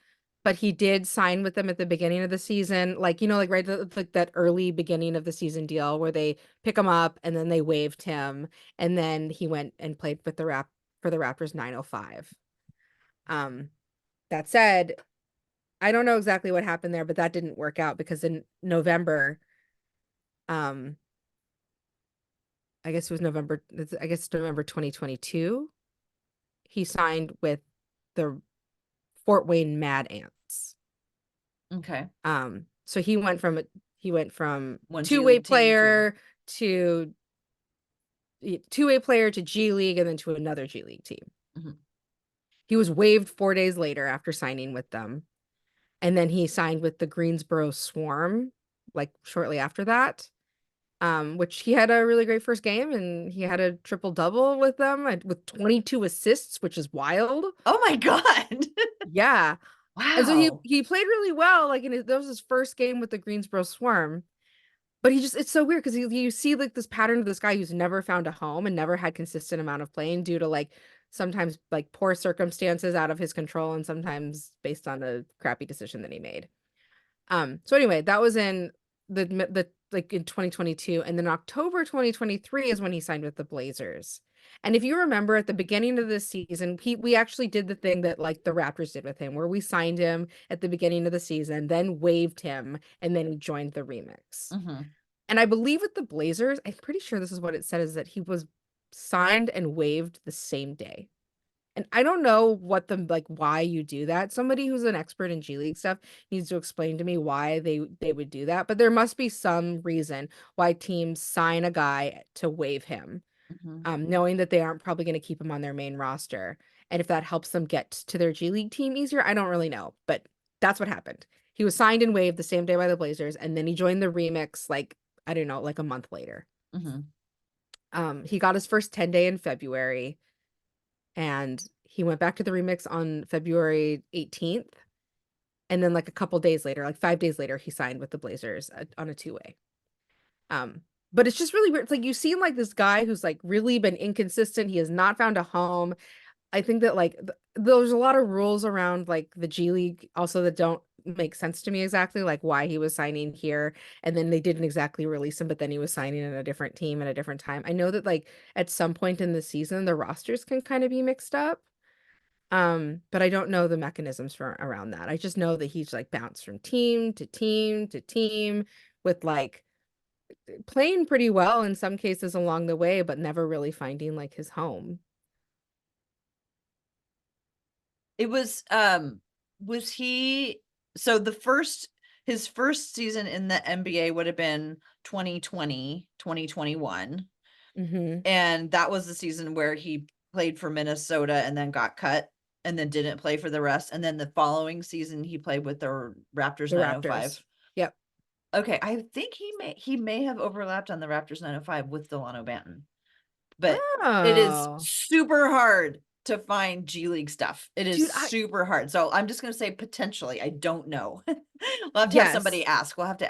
Speaker 2: But he did sign with them at the beginning of the season, like like right like that early beginning of the season deal where they pick him up and then they waived him, and then he went and played with the Raptors 905. Um, that said, I don't know exactly what happened there, but that didn't work out because in November, um, I guess November 2022, he signed with the Fort Wayne Mad Ants.
Speaker 1: Okay.
Speaker 2: So he went from
Speaker 1: One G
Speaker 2: two-way
Speaker 1: League team to.
Speaker 2: player to two-way player to G League and then to another G League team.
Speaker 1: Mhm.
Speaker 2: He was waived 4 days later after signing with them. And then he signed with the Greensboro Swarm like shortly after that. Which he had a really great first game and he had a triple double with them with 22 assists, which is wild.
Speaker 1: Oh my God.
Speaker 2: Yeah. And so he
Speaker 1: Wow.
Speaker 2: he played really well, like that was his first game with the Greensboro Swarm. But it's so weird because you see like this pattern of this guy who's never found a home and never had consistent amount of playing due to like sometimes like poor circumstances out of his control and sometimes based on a crappy decision that he made. So anyway, that was in the like in 2022, and then October 2023 is when he signed with the Blazers. And if you remember at the beginning of this season, we actually did the thing that like the Raptors did with him, where we signed him at the beginning of the season, then waived him, and then he joined the remix.
Speaker 1: Mhm.
Speaker 2: And I believe with the Blazers, I'm pretty sure this is what it said, is that he was signed and waived the same day. And I don't know what the like why you do that. Somebody who's an expert in G League stuff needs to explain to me why they would do that. But there must be some reason why teams sign a guy to waive him,
Speaker 1: Mhm.
Speaker 2: knowing that they aren't probably going to keep him on their main roster. And if that helps them get to their G League team easier, I don't really know. But that's what happened. He was signed and waived the same day by the Blazers, and then he joined the remix like I don't know, like a month later.
Speaker 1: Mhm.
Speaker 2: He got his first 10 day in February, and he went back to the remix on February 18th. And then like a couple days later, like 5 days later, he signed with the Blazers on a two-way. But it's just really weird. It's like you seem like this guy who's like really been inconsistent. He has not found a home. I think that like there's a lot of rules around like the G League also that don't make sense to me exactly, like why he was signing here and then they didn't exactly release him, but then he was signing in a different team at a different time. I know that like at some point in the season the rosters can kind of be mixed up. But I don't know the mechanisms for around that. I just know that he's like bounced from team to team to team with like playing pretty well in some cases along the way, but never really finding like his home.
Speaker 1: It was he so the first his first season in the NBA would have been 2020, 2021.
Speaker 2: Mm-hmm.
Speaker 1: And that was the season where he played for Minnesota and then got cut and then didn't play for the rest. And then the following season he played with the Raptors
Speaker 2: The Raptors.
Speaker 1: 905.
Speaker 2: Yep.
Speaker 1: Okay, I think he may have overlapped on the Raptors 905 with Delano Banton. But it is
Speaker 2: Oh,
Speaker 1: super hard to find G League stuff. It is
Speaker 2: dude,
Speaker 1: super hard. So I'm just going to say potentially. I don't know. We'll have to have somebody
Speaker 2: yes.
Speaker 1: ask. We'll have to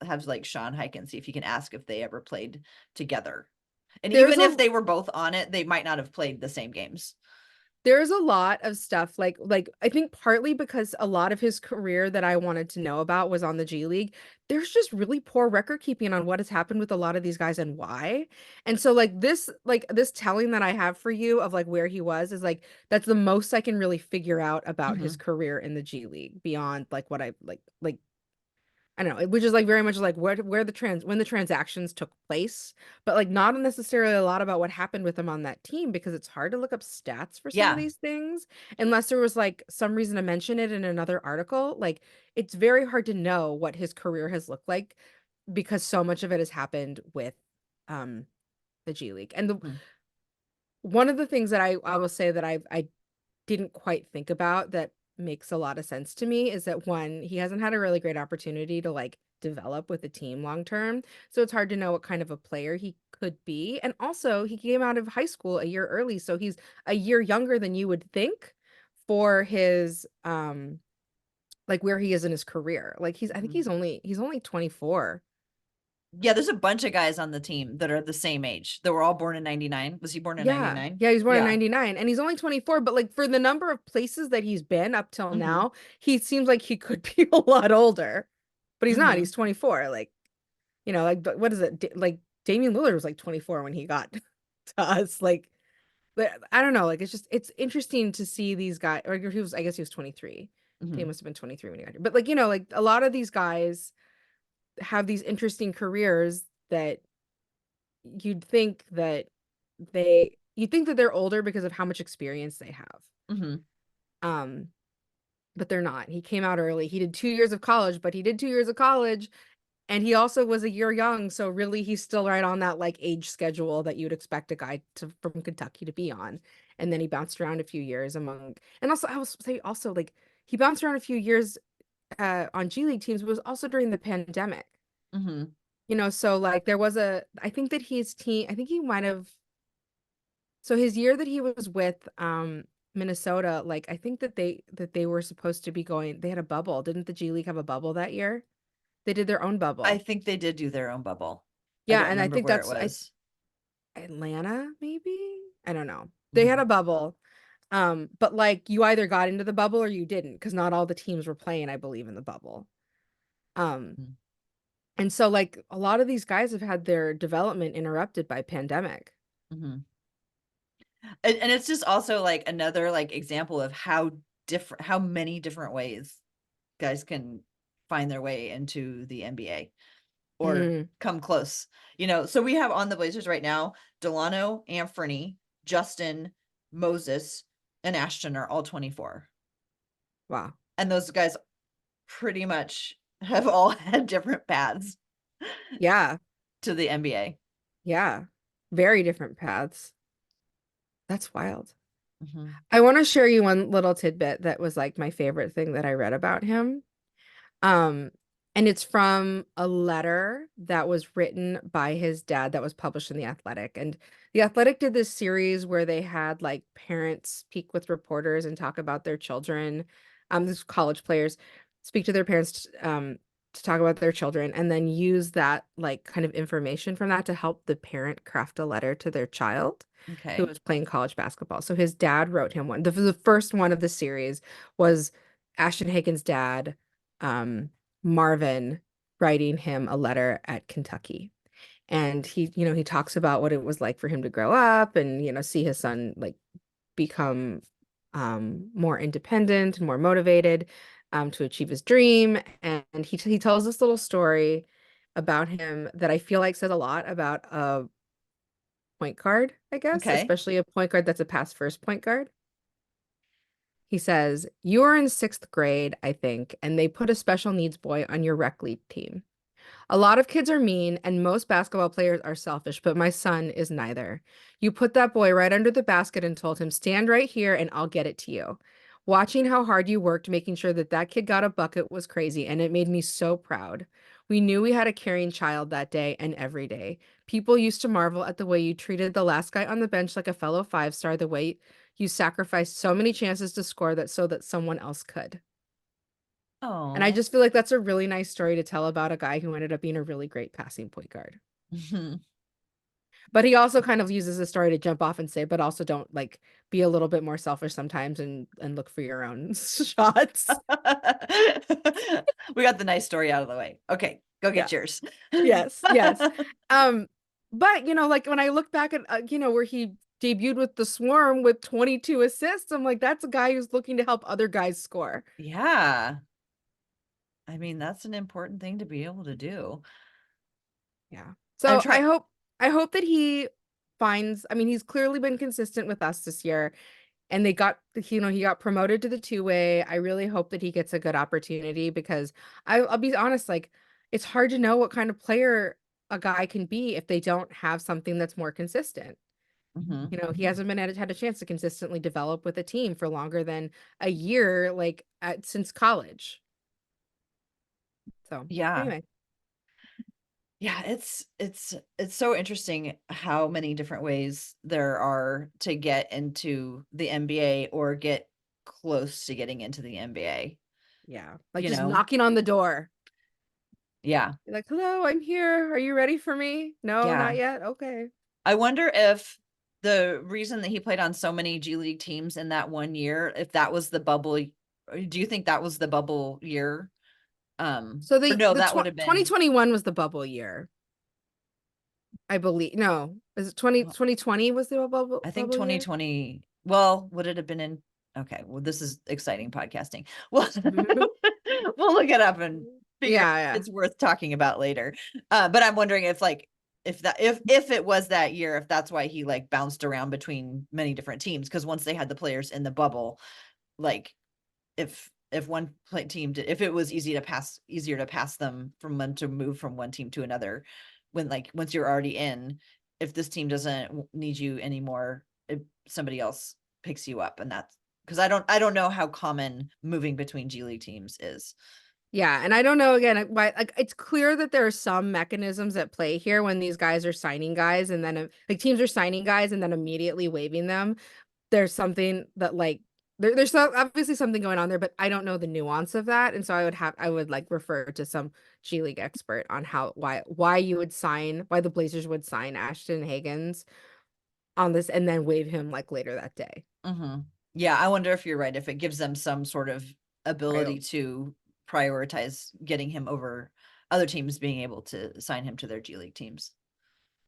Speaker 1: have like Sean Hagans, see if he can ask if they ever played together. And
Speaker 2: There's
Speaker 1: even
Speaker 2: a
Speaker 1: if they were both on it, they might not have played the same games.
Speaker 2: there's a lot of stuff like I think partly because a lot of his career that I wanted to know about was on the G League. There's just really poor record keeping on what has happened with a lot of these guys and why. And so like this telling that I have for you of like where he was is like that's the most I can really figure out about his
Speaker 1: Mhm.
Speaker 2: career in the G League beyond like what I like I don't know, which is like very much like where the trans when the transactions took place, but like not necessarily a lot about what happened with him on that team because it's hard to look up stats for some of
Speaker 1: Yeah.
Speaker 2: these things unless there was like some reason to mention it in another article. Like it's very hard to know what his career has looked like because so much of it has happened with um the G League. And
Speaker 1: Mhm.
Speaker 2: one of the things that I will say that I didn't quite think about that makes a lot of sense to me is that one, he hasn't had a really great opportunity to like develop with the team long term. So it's hard to know what kind of a player he could be. And also, he came out of high school a year early, so he's a year younger than you would think for his like where he is in his career. Like I think
Speaker 1: Mhm.
Speaker 2: he's only 24.
Speaker 1: Yeah, there's a bunch of guys on the team that are the same age. They were all born in 99. Was he born in
Speaker 2: Yeah.
Speaker 1: 99?
Speaker 2: Yeah, he's born in
Speaker 1: Yeah.
Speaker 2: 99 and he's only 24, but like for the number of places that he's been up till
Speaker 1: Mhm.
Speaker 2: now, he seems like he could be a lot older. But he's not. He's
Speaker 1: Mhm.
Speaker 2: 24. Like, like what is it? Like Damian Lillard was like 24 when he got to us. Like, but I don't know. Like it's interesting to see these guys or he was I guess he was 23. Dame
Speaker 1: Mhm.
Speaker 2: must have been 23 when he got here. But like, like a lot of these guys have these interesting careers that you'd think that you'd think that they're older because of how much experience they have.
Speaker 1: Mhm.
Speaker 2: Um, but they're not. He came out early. He did 2 years of college, but he did 2 years of college and he also was a year young. So really he's still right on that like age schedule that you'd expect a guy from Kentucky to be on. And then he bounced around a few years and also I will say also like he bounced around a few years on G League teams, but it was also during the pandemic.
Speaker 1: Mhm.
Speaker 2: So like there was I think that his team, I think he might have. So his year that he was with Minnesota, like I think that they were supposed to be going, they had a bubble. Didn't the G League have a bubble that year? They did their own
Speaker 1: I
Speaker 2: bubble.
Speaker 1: think they did do their own bubble. I
Speaker 2: Yeah,
Speaker 1: don't
Speaker 2: and I
Speaker 1: remember
Speaker 2: think
Speaker 1: where it
Speaker 2: that's
Speaker 1: was.
Speaker 2: Atlanta, maybe? I don't know. They had
Speaker 1: Mhm.
Speaker 2: a bubble. But like you either got into the bubble or you didn't, because not all the teams were playing, I believe, in the bubble. Um,
Speaker 1: Mhm.
Speaker 2: And so like a lot of these guys have had their development interrupted by pandemic.
Speaker 1: Mhm. And it's just also like another like example of how many different ways guys can find their way into the NBA or
Speaker 2: Mm,
Speaker 1: come close. So we have on the Blazers right now, Delano, Anthony, Justin, Moses, and Ashton are all 24.
Speaker 2: wow.
Speaker 1: And those guys pretty much have all had different paths
Speaker 2: Yeah.
Speaker 1: to the NBA.
Speaker 2: Yeah. Very different paths. That's wild.
Speaker 1: Mhm.
Speaker 2: I want to share you one little tidbit that was like my favorite thing that I read about him. Um, and it's from a letter that was written by his dad that was published in The Athletic. And The Athletic did this series where they had like parents speak with reporters and talk about their children. These college players speak to their parents to talk about their children and then use that like kind of information from that to help the parent craft a letter to their child who
Speaker 1: Okay.
Speaker 2: was playing college basketball. So his dad wrote him one. The first one of the series was Ashton Hagans' dad, Marvin, writing him a letter at Kentucky. And he talks about what it was like for him to grow up and, see his son like become more independent, more motivated to achieve his dream. And he tells this little story about him that I feel like says a lot about a point guard, I guess,
Speaker 1: Okay.
Speaker 2: especially a point guard that's a pass first point guard. He says, "You are in sixth grade, I think, and they put a special needs boy on your rec league team. A lot of kids are mean, and most basketball players are selfish, but my son is neither. You put that boy right under the basket and told him, 'Stand right here and I'll get it to you.' Watching how hard you worked making sure that that kid got a bucket was crazy, and it made me so proud. We knew we had a caring child that day and every day. People used to marvel at the way you treated the last guy on the bench like a fellow five-star, the way you sacrificed so many chances to score that so that someone else could." And I
Speaker 1: Oh.
Speaker 2: just feel like that's a really nice story to tell about a guy who ended up being a really great passing point guard.
Speaker 1: Mhm.
Speaker 2: But he also kind of uses the story to jump off and say, but also don't like be a little bit more selfish sometimes and look for your own shots.
Speaker 1: We got the nice story out of the way. Okay, go
Speaker 2: Yeah.
Speaker 1: get yours.
Speaker 2: Yes. Yes. Um, but like when I look back at where he debuted with the Swarm with 22 assists, I'm like, that's a guy who's looking to help other guys score.
Speaker 1: Yeah. I mean, that's an important thing to be able to do.
Speaker 2: Yeah.
Speaker 1: I'm
Speaker 2: So
Speaker 1: trying.
Speaker 2: I hope that he finds, I mean, he's clearly been consistent with us this year and he got promoted to the two-way. I really hope that he gets a good opportunity because I'll be honest, like it's hard to know what kind of player a guy can be if they don't have something that's more consistent.
Speaker 1: Mhm.
Speaker 2: He hasn't been had a chance to consistently develop with a team for longer than a year, like since college. So
Speaker 1: Yeah.
Speaker 2: anyway,
Speaker 1: Yeah, it's so interesting how many different ways there are to get into the NBA or get close to getting into the NBA,
Speaker 2: yeah, like
Speaker 1: you
Speaker 2: just
Speaker 1: know?
Speaker 2: knocking on the door.
Speaker 1: Yeah.
Speaker 2: You're like, hello, I'm here. Are you ready for me? No, not
Speaker 1: Yeah.
Speaker 2: yet. Okay.
Speaker 1: I wonder if the reason that he played on so many G League teams in that one year, if that was the bubble, do you think that was the bubble year?
Speaker 2: So
Speaker 1: Or no, that would have been,
Speaker 2: 2021 was the bubble year, I believe. No, is it
Speaker 1: well,
Speaker 2: 2020 was the
Speaker 1: I think
Speaker 2: bubble year?
Speaker 1: 2020, well, would it have been in, okay, well, this is exciting podcasting. Well, we'll look it up and figure if
Speaker 2: Yeah, yeah.
Speaker 1: it's worth talking about later. But I'm wondering if like, if it was that year, if that's why he like bounced around between many different teams, because once they had the players in the bubble, like if one team did, if it was easier to pass them from one to move from one team to another, when like once you're already in, if this team doesn't need you anymore, if somebody else picks you up, and that's because I don't know how common moving between G League teams is.
Speaker 2: Yeah, and I don't know again why like it's clear that there are some mechanisms at play here when these guys are signing guys and then like teams are signing guys and then immediately waiving them. There's something that like there's obviously something going on there, but I don't know the nuance of that. And so I would like refer to some G League expert on how why you would sign why the Blazers would sign Ashton Hagans on this and then waive him like later that day.
Speaker 1: Hmm. Yeah, I wonder if you're right, if it gives them some sort of
Speaker 2: Prior.
Speaker 1: ability to prioritize getting him over other teams being able to sign him to their G League teams.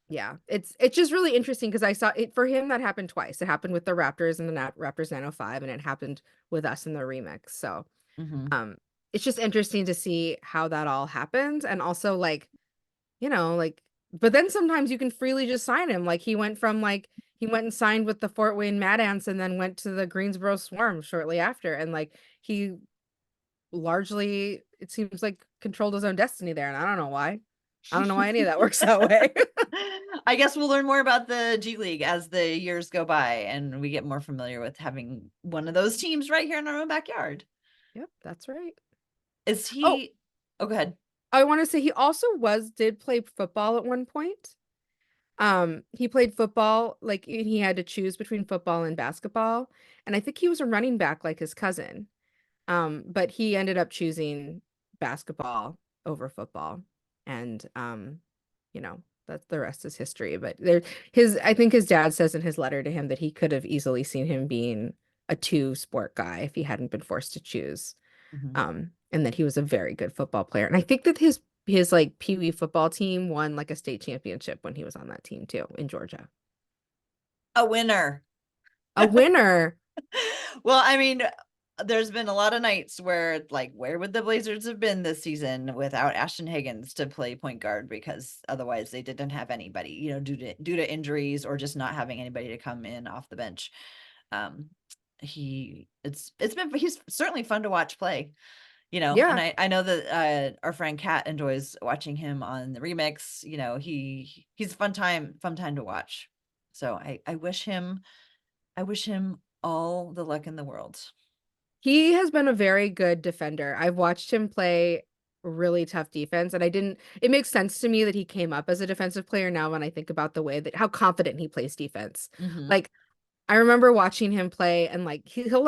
Speaker 2: Yeah, it's just really interesting because I saw it for him that happened twice. It happened with the Raptors and the Raptors 905, and it happened with us in the remix. So,
Speaker 1: Hmm.
Speaker 2: um, it's just interesting to see how that all happens, and also like, like, but then sometimes you can freely just sign him. Like he went and signed with the Fort Wayne Mad Ants and then went to the Greensboro Swarm shortly after, and like he largely, it seems like, controlled his own destiny there, and I don't know why. I don't know why any of that works that way.
Speaker 1: I guess we'll learn more about the G League as the years go by and we get more familiar with having one of those teams right here in our own backyard.
Speaker 2: Yep, that's right.
Speaker 1: Is
Speaker 2: Oh,
Speaker 1: he? Oh, go ahead.
Speaker 2: I want to say he also did play football at one point. He played football, like he had to choose between football and basketball, and I think he was a running back like his cousin. But he ended up choosing basketball over football, and that's the rest is history. But I think his dad says in his letter to him that he could have easily seen him being a two sport guy if he hadn't been forced to choose.
Speaker 1: Mhm.
Speaker 2: And that he was a very good football player. And I think that his like Pee Wee football team won like a state championship when he was on that team too in Georgia.
Speaker 1: A winner.
Speaker 2: A winner.
Speaker 1: Well, I mean, there's been a lot of nights where, like, where would the Blazers have been this season without Ashton Hagans to play point guard because otherwise they didn't have anybody, due to injuries or just not having anybody to come in off the bench. Um, he's certainly fun to watch play. And
Speaker 2: Yeah.
Speaker 1: I know that our friend Kat enjoys watching him on the remix. He's a fun time to watch. So I wish him all the luck in the world.
Speaker 2: He has been a very good defender. I've watched him play really tough defense, and it makes sense to me that he came up as a defensive player now when I think about the way that how confident he plays defense.
Speaker 1: Hmm.
Speaker 2: Like I remember watching him play and like he'll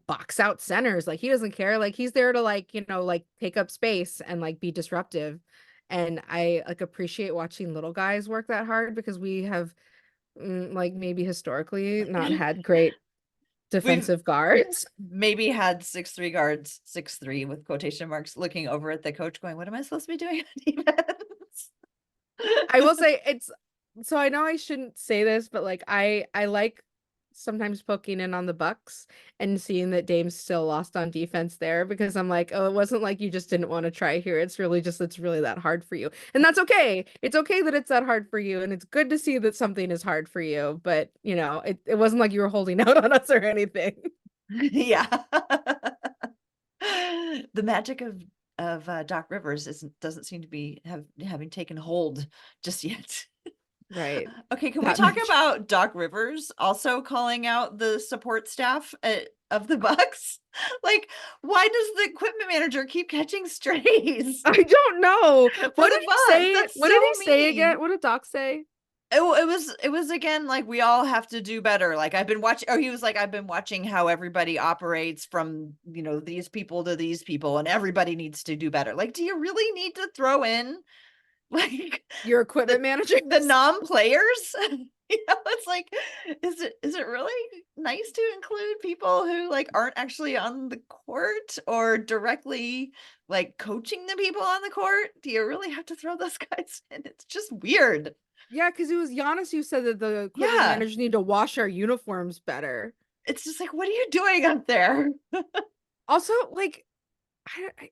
Speaker 2: box out centers. Like he doesn't care. Like he's there to like take up space and like be disruptive. And I like appreciate watching little guys work that hard because we have like maybe historically not had great
Speaker 1: We've
Speaker 2: defensive guards.
Speaker 1: maybe had 6'3" guards, 6'3" with quotation marks, looking over at the coach going, what am I supposed to be doing on defense?
Speaker 2: I will say it's so I know I shouldn't say this, but like I like sometimes poking in on the Bucks and seeing that Dame's still lost on defense there because I'm like, oh, it wasn't like you just didn't want to try here. It's really that hard for you. And that's okay. It's okay that it's that hard for you. And it's good to see that something is hard for you. But it wasn't like you were holding out on us or anything.
Speaker 1: Yeah. The magic of Doc Rivers doesn't seem to be having taken hold just yet.
Speaker 2: Right.
Speaker 1: Okay, can we
Speaker 2: That
Speaker 1: talk
Speaker 2: magic.
Speaker 1: about Doc Rivers also calling out the support staff of the Bucks? Like, why does the equipment manager keep catching strays
Speaker 2: I don't know.
Speaker 1: for
Speaker 2: What
Speaker 1: the
Speaker 2: did he
Speaker 1: Bucks?
Speaker 2: say?
Speaker 1: That's
Speaker 2: What did
Speaker 1: so
Speaker 2: he say again?
Speaker 1: mean.
Speaker 2: What did Doc say?
Speaker 1: It was again like we all have to do better. Like I've been watching, or he was like, I've been watching how everybody operates from these people to these people, and everybody needs to do better. Like, do you really need to throw in like
Speaker 2: Your
Speaker 1: the
Speaker 2: equipment manager?
Speaker 1: the non-players? It's like, is it really nice to include people who like aren't actually on the court or directly like coaching the people on the court? Do you really have to throw those guys in? It's just weird.
Speaker 2: Yeah, because it was Giannis who said that the equipment
Speaker 1: Yeah.
Speaker 2: managers need to wash our uniforms better.
Speaker 1: It's just like, what are you doing up there?
Speaker 2: Also, like,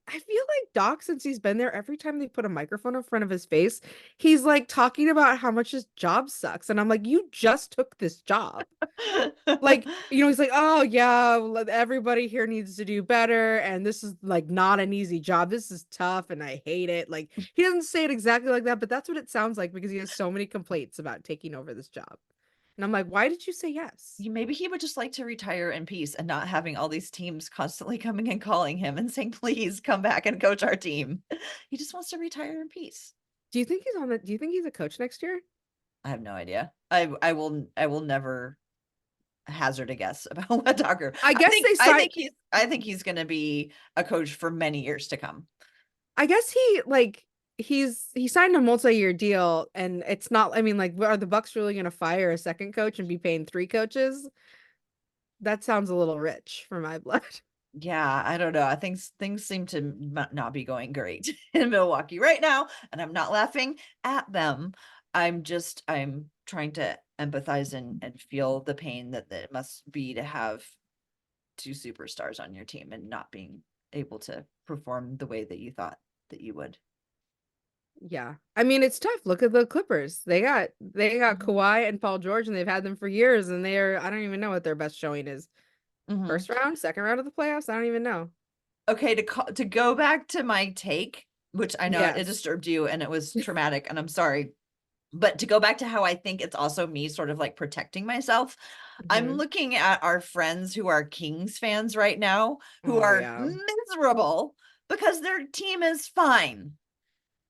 Speaker 2: I feel like Doc, since he's been there, every time they put a microphone in front of his face, he's like talking about how much his job sucks. And I'm like, you just took this job. Like, he's like, oh yeah, everybody here needs to do better. And this is like not an easy job. This is tough and I hate it. Like, he doesn't say it exactly like that, but that's what it sounds like because he has so many complaints about taking over this job. And I'm like, why did you say yes?
Speaker 1: Maybe he would just like to retire in peace and not having all these teams constantly coming and calling him and saying, please come back and coach our team. He just wants to retire in peace.
Speaker 2: Do you think he's a coach next year?
Speaker 1: I have no idea. I will never hazard a guess about what Docker.
Speaker 2: I
Speaker 1: I
Speaker 2: guess
Speaker 1: think
Speaker 2: they
Speaker 1: I
Speaker 2: signed
Speaker 1: think he's I think he's gonna be a coach for many years to come.
Speaker 2: I guess he signed a multi-year deal and it's not I mean like are the Bucks really gonna fire a second coach and be paying three coaches? That sounds a little rich for my blood.
Speaker 1: Yeah, I don't know. I think things seem to not be going great in Milwaukee right now, and I'm not laughing at them. I'm trying to empathize and feel the pain that it must be to have two superstars on your team and not being able to perform the way that you thought that you would.
Speaker 2: Yeah. I mean, it's tough. Look at the Clippers. They got
Speaker 1: Mhm.
Speaker 2: Kawhi and Paul George, and they've had them for years, and they're I don't even know what their best showing is.
Speaker 1: Mhm.
Speaker 2: First round, second round of the playoffs? I don't even know.
Speaker 1: Okay, to go back to my take, which I know it
Speaker 2: Yes.
Speaker 1: disturbed you and it was traumatic, and I'm sorry. But to go back to how I think it's also me sort of like protecting myself, I'm
Speaker 2: Hmm.
Speaker 1: looking at our friends who are Kings fans right now who
Speaker 2: Oh
Speaker 1: are
Speaker 2: yeah.
Speaker 1: miserable because their team is fine.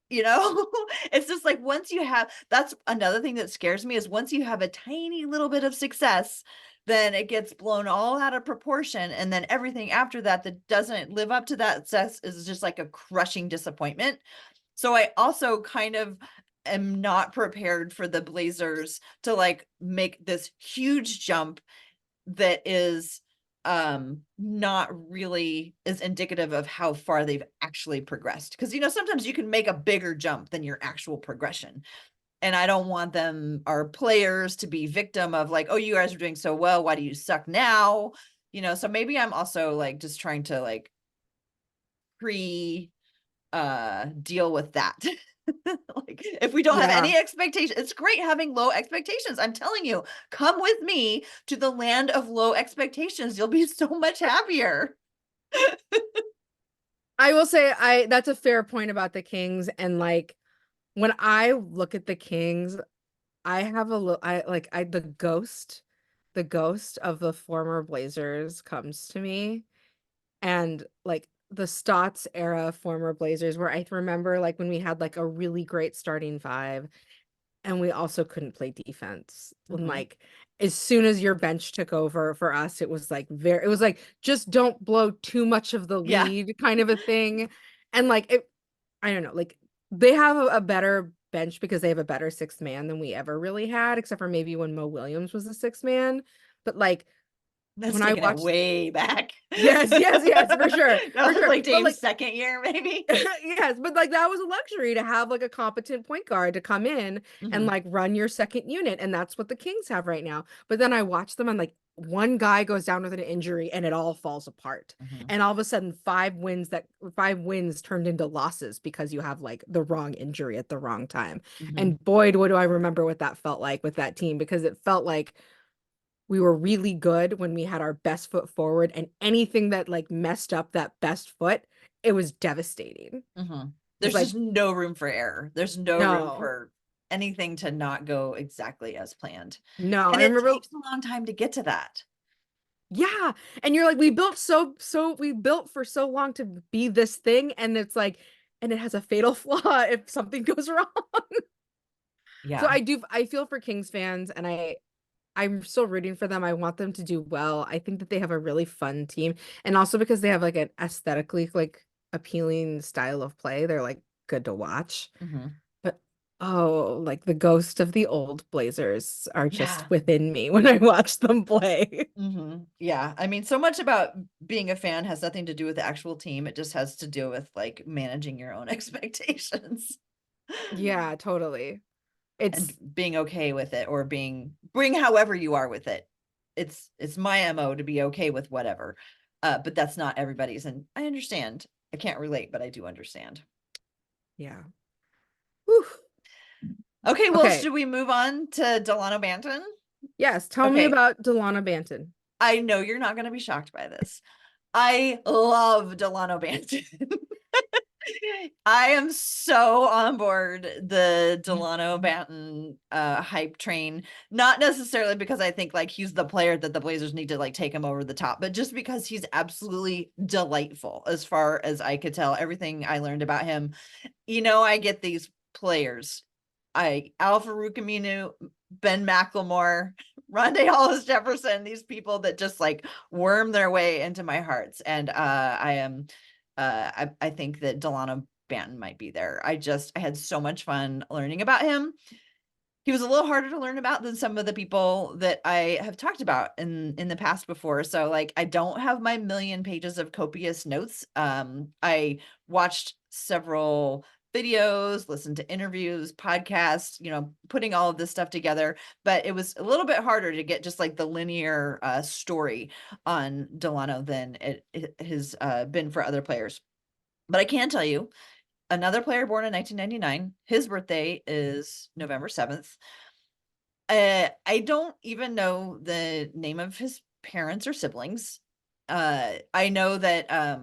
Speaker 1: You know, it's just like once you have, that's another thing that scares me is once you have a tiny little bit of success, then it gets blown all out of proportion. And then everything after that that doesn't live up to that success is just like a crushing disappointment. So I also kind of am not prepared for the Blazers to like make this huge jump that is not really is indicative of how far they've actually progressed, because sometimes you can make a bigger jump than your actual progression, and I don't want them, our players, to be victim of like, oh, you guys are doing so well, why do you suck now? So maybe I'm also like just trying to like pre deal with that. Like if we don't have
Speaker 2: Yeah.
Speaker 1: any expectation, it's great having low expectations. I'm telling you, come with me to the land of low expectations. You'll be so much happier.
Speaker 2: I will say I that's a fair point about the Kings, and like when I look at the Kings, I have a little I like I the ghost of the former Blazers comes to me, and like the Stotts era former Blazers where I remember like when we had like a really great starting five and we also couldn't play defense. When
Speaker 1: Mhm.
Speaker 2: like as soon as your bench took over for us, it was like just don't blow too much of the
Speaker 1: Yeah.
Speaker 2: lead kind of a thing. And like it I don't know, like they have a better bench because they have a better sixth man than we ever really had, except for maybe when Mo Williams was a sixth man. But like
Speaker 1: That's
Speaker 2: when I
Speaker 1: taking it
Speaker 2: watched
Speaker 1: way back.
Speaker 2: yes, yes, yes, for sure.
Speaker 1: That
Speaker 2: For
Speaker 1: was
Speaker 2: sure.
Speaker 1: like
Speaker 2: But
Speaker 1: Dame's
Speaker 2: like
Speaker 1: second year, maybe.
Speaker 2: yes, but like that was a luxury to have like a competent point guard to come in and
Speaker 1: Mhm.
Speaker 2: like run your second unit. And that's what the Kings have right now. But then I watch them and like one guy goes down with an injury and it all falls apart.
Speaker 1: Mhm.
Speaker 2: And all of a sudden, 5 wins turned into losses because you have like the wrong injury at the wrong time.
Speaker 1: Mhm.
Speaker 2: And boy, what do I remember what that felt like with that team, because it felt like we were really good when we had our best foot forward, and anything that like messed up that best foot, it was devastating.
Speaker 1: Mhm.
Speaker 2: It's
Speaker 1: There's
Speaker 2: like,
Speaker 1: just no room for error. There's no room
Speaker 2: no,
Speaker 1: for anything to not go exactly as planned.
Speaker 2: no.
Speaker 1: And
Speaker 2: And I
Speaker 1: it
Speaker 2: remember,
Speaker 1: takes a long time to get to that.
Speaker 2: yeah. And you're like, we built for so long to be this thing. And it's like, and it has a fatal flaw if something goes wrong. So
Speaker 1: Yeah.
Speaker 2: I feel for Kings fans, and I'm still rooting for them. I want them to do well. I think that they have a really fun team. And also because they have like an aesthetically like appealing style of play, they're like good to watch.
Speaker 1: Mhm.
Speaker 2: But oh, like the ghost of the old Blazers are just
Speaker 1: Yeah.
Speaker 2: within me when I watch them play.
Speaker 1: Mhm. Yeah. I mean, so much about being a fan has nothing to do with the actual team. It just has to do with like managing your own expectations
Speaker 2: Yeah, totally. It's
Speaker 1: and being okay with it, or bring however you are with it. It's my MO to be okay with whatever. But that's not everybody's, and I understand. I can't relate, but I do understand.
Speaker 2: yeah. Whew.
Speaker 1: Okay, well,
Speaker 2: Okay.
Speaker 1: should we move on to Delano Banton?
Speaker 2: Yes, tell me
Speaker 1: Okay,
Speaker 2: about Dalano Banton.
Speaker 1: I know you're not going to be shocked by this. I love Delano Banton. I am so on board the Delano Banton hype train. Not necessarily because I think like he's the player that the Blazers need to like take him over the top, but just because he's absolutely delightful as far as I could tell. Everything I learned about him, I get these players. Al Farouk Aminu, Ben McLemore, Rondé Hollis Jefferson, these people that just like worm their way into my hearts. And I think that Delano Banton might be there. I had so much fun learning about him. he was a little harder to learn about than some of the people that I have talked about in the past before. So like I don't have my million pages of copious notes. I watched several videos, listened to interviews, podcasts, putting all of this stuff together, but it was a little bit harder to get just like the linear story on Dalano than it has been for other players. But I can tell you, another player born in 1999, his birthday is November 7th. I don't even know the name of his parents or siblings. I know that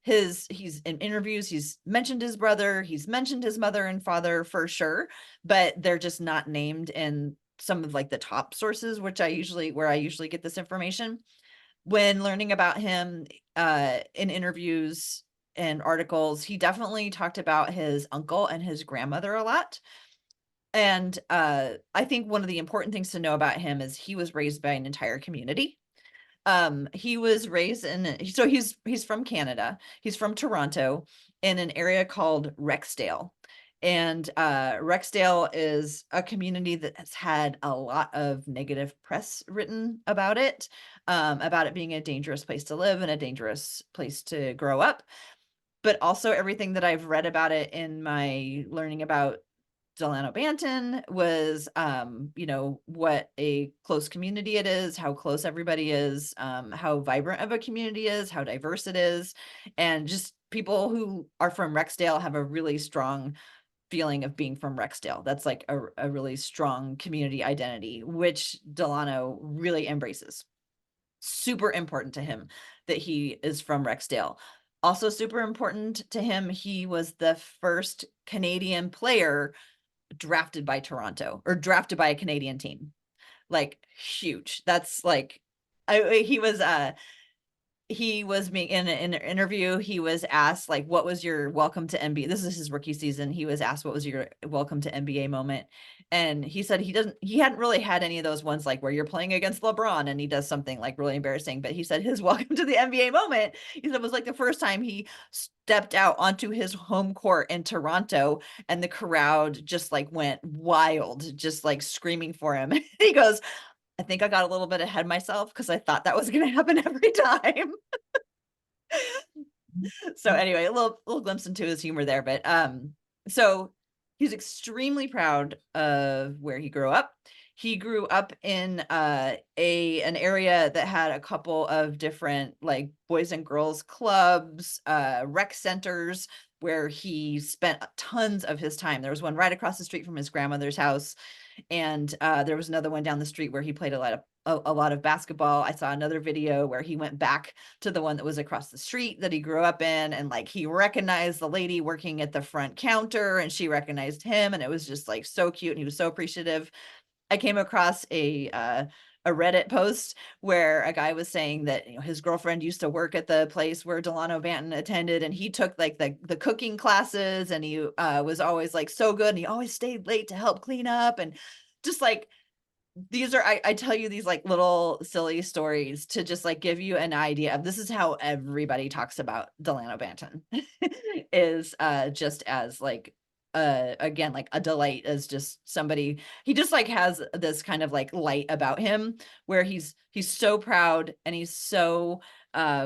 Speaker 1: he's in interviews, he's mentioned his brother, he's mentioned his mother and father for sure, but they're just not named in some of like the top sources, where I usually get this information. When learning about him in interviews and articles, he definitely talked about his uncle and his grandmother a lot. And I think one of the important things to know about him is he was raised by an entire community. He was raised so he's from Canada. He's from Toronto in an area called Rexdale. And Rexdale is a community that has had a lot of negative press written about it being a dangerous place to live and a dangerous place to grow up. But also everything that I've read about it in my learning about Dalano Banton was, what a close community it is, how close everybody is, how vibrant of a community is, how diverse it is. And just people who are from Rexdale have a really strong feeling of being from Rexdale. That's like a really strong community identity, which Dalano really embraces. Super important to him that he is from Rexdale. Also super important to him, he was the first Canadian player drafted by Toronto or drafted by a Canadian team. Like huge. That's like he was in an interview, he was asked like, what was your welcome to NBA? This is his rookie season. He was asked, what was your welcome to NBA moment? And he said he hadn't really had any of those ones like where you're playing against LeBron and he does something like really embarrassing, but he said his welcome to the NBA moment, he said, was like the first time he stepped out onto his home court in Toronto and the crowd just like went wild, just like screaming for him. He goes, I think I got a little bit ahead of myself because I thought that was going to happen every time. So anyway, a little glimpse into his humor there, but so he's extremely proud of where he grew up. He grew up in an area that had a couple of different like boys and girls clubs, rec centers where he spent tons of his time. There was one right across the street from his grandmother's house, and there was another one down the street where he played a lot of basketball. I saw another video where he went back to the one that was across the street that he grew up in, and like he recognized the lady working at the front counter and she recognized him, and it was just like so cute and he was so appreciative. I came across a Reddit post where a guy was saying that his girlfriend used to work at the place where Dalano Banton attended, and he took like the cooking classes, and he was always like so good, and he always stayed late to help clean up, and just like these are I tell you these like little silly stories to just like give you an idea of this is how everybody talks about Dalano Banton is just as like again like a delight, as just somebody, he just like has this kind of like light about him where he's so proud and he's so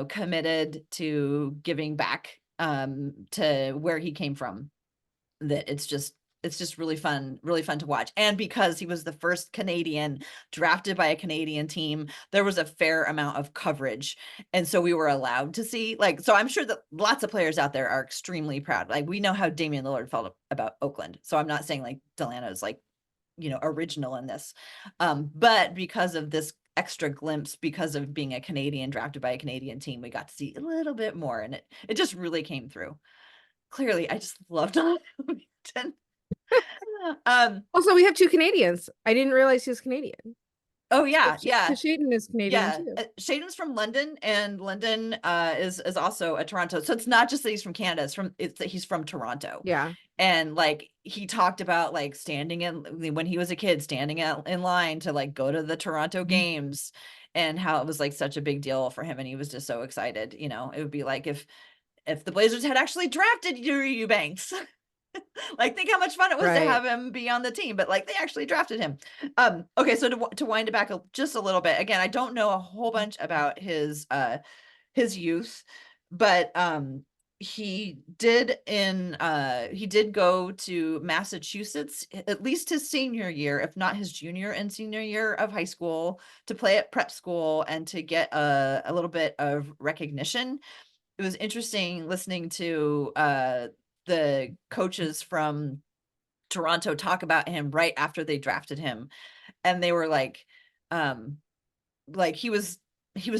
Speaker 1: committed to giving back to where he came from, that it's just really fun to watch. And because he was the first Canadian drafted by a Canadian team, there was a fair amount of coverage, and so we were allowed to see, like, so I'm sure that lots of players out there are extremely proud. Like we know how Damian Lillard felt about Oakland, so I'm not saying like Delano is like original in this, but because of this extra glimpse, because of being a Canadian drafted by a Canadian team, we got to see a little bit more, and it just really came through clearly. I just loved Dalano Banton. Um,
Speaker 2: Also, we have two Canadians. I didn't realize he was Canadian.
Speaker 1: oh yeah, yeah,
Speaker 2: Because Shaden is Canadian
Speaker 1: yeah.
Speaker 2: too.
Speaker 1: Shaden's from London, and London is also a Toronto. So it's not just that he's from Canada, it's that he's from Toronto.
Speaker 2: Yeah.
Speaker 1: And like he talked about like standing in when he was a kid, standing in line to like go to the Toronto games, and how it was like such a big deal for him, and he was just so excited. It would be like if the Blazers had actually drafted Yuri Eubanks. Like, think how much fun it was to
Speaker 2: Right.
Speaker 1: have him be on the team, but like they actually drafted him. Okay, so to wind it back just a little bit, again, I don't know a whole bunch about his youth, but he did go to Massachusetts at least his senior year, if not his junior and senior year of high school, to play at prep school and to get a little bit of recognition. It was interesting listening to the coaches from Toronto talk about him right after they drafted him, and they were um like he was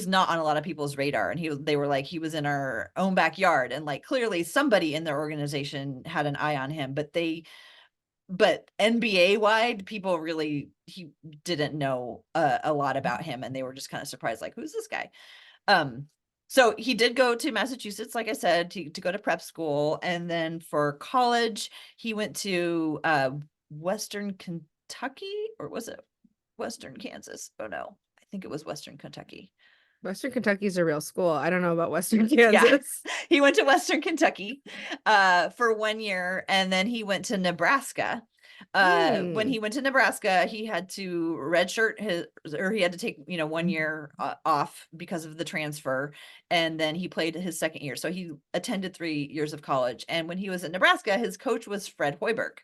Speaker 1: not on a lot of people's radar, and they were like he was in our own backyard, and like clearly somebody in their organization had an eye on him, but NBA wide people really he didn't know a lot about him, and they were just kind of surprised, like, who's this guy? Um, so he did go to Massachusetts, like I said, to go to prep school, and then for college, he went to Western Kentucky, or was it Western Kansas? Oh no, I think it was Western Kentucky.
Speaker 2: Western Kentucky's a real school. I don't know about Western
Speaker 1: Yeah,
Speaker 2: Kansas.
Speaker 1: he went to Western Kentucky for 1 year, and then he went to Nebraska. When
Speaker 2: Hmm.
Speaker 1: he went to Nebraska, he had to redshirt he had to take 1 year off because of the transfer, and then he played his second year. So he attended 3 years of college. And when he was in Nebraska, his coach was Fred Hoiberg.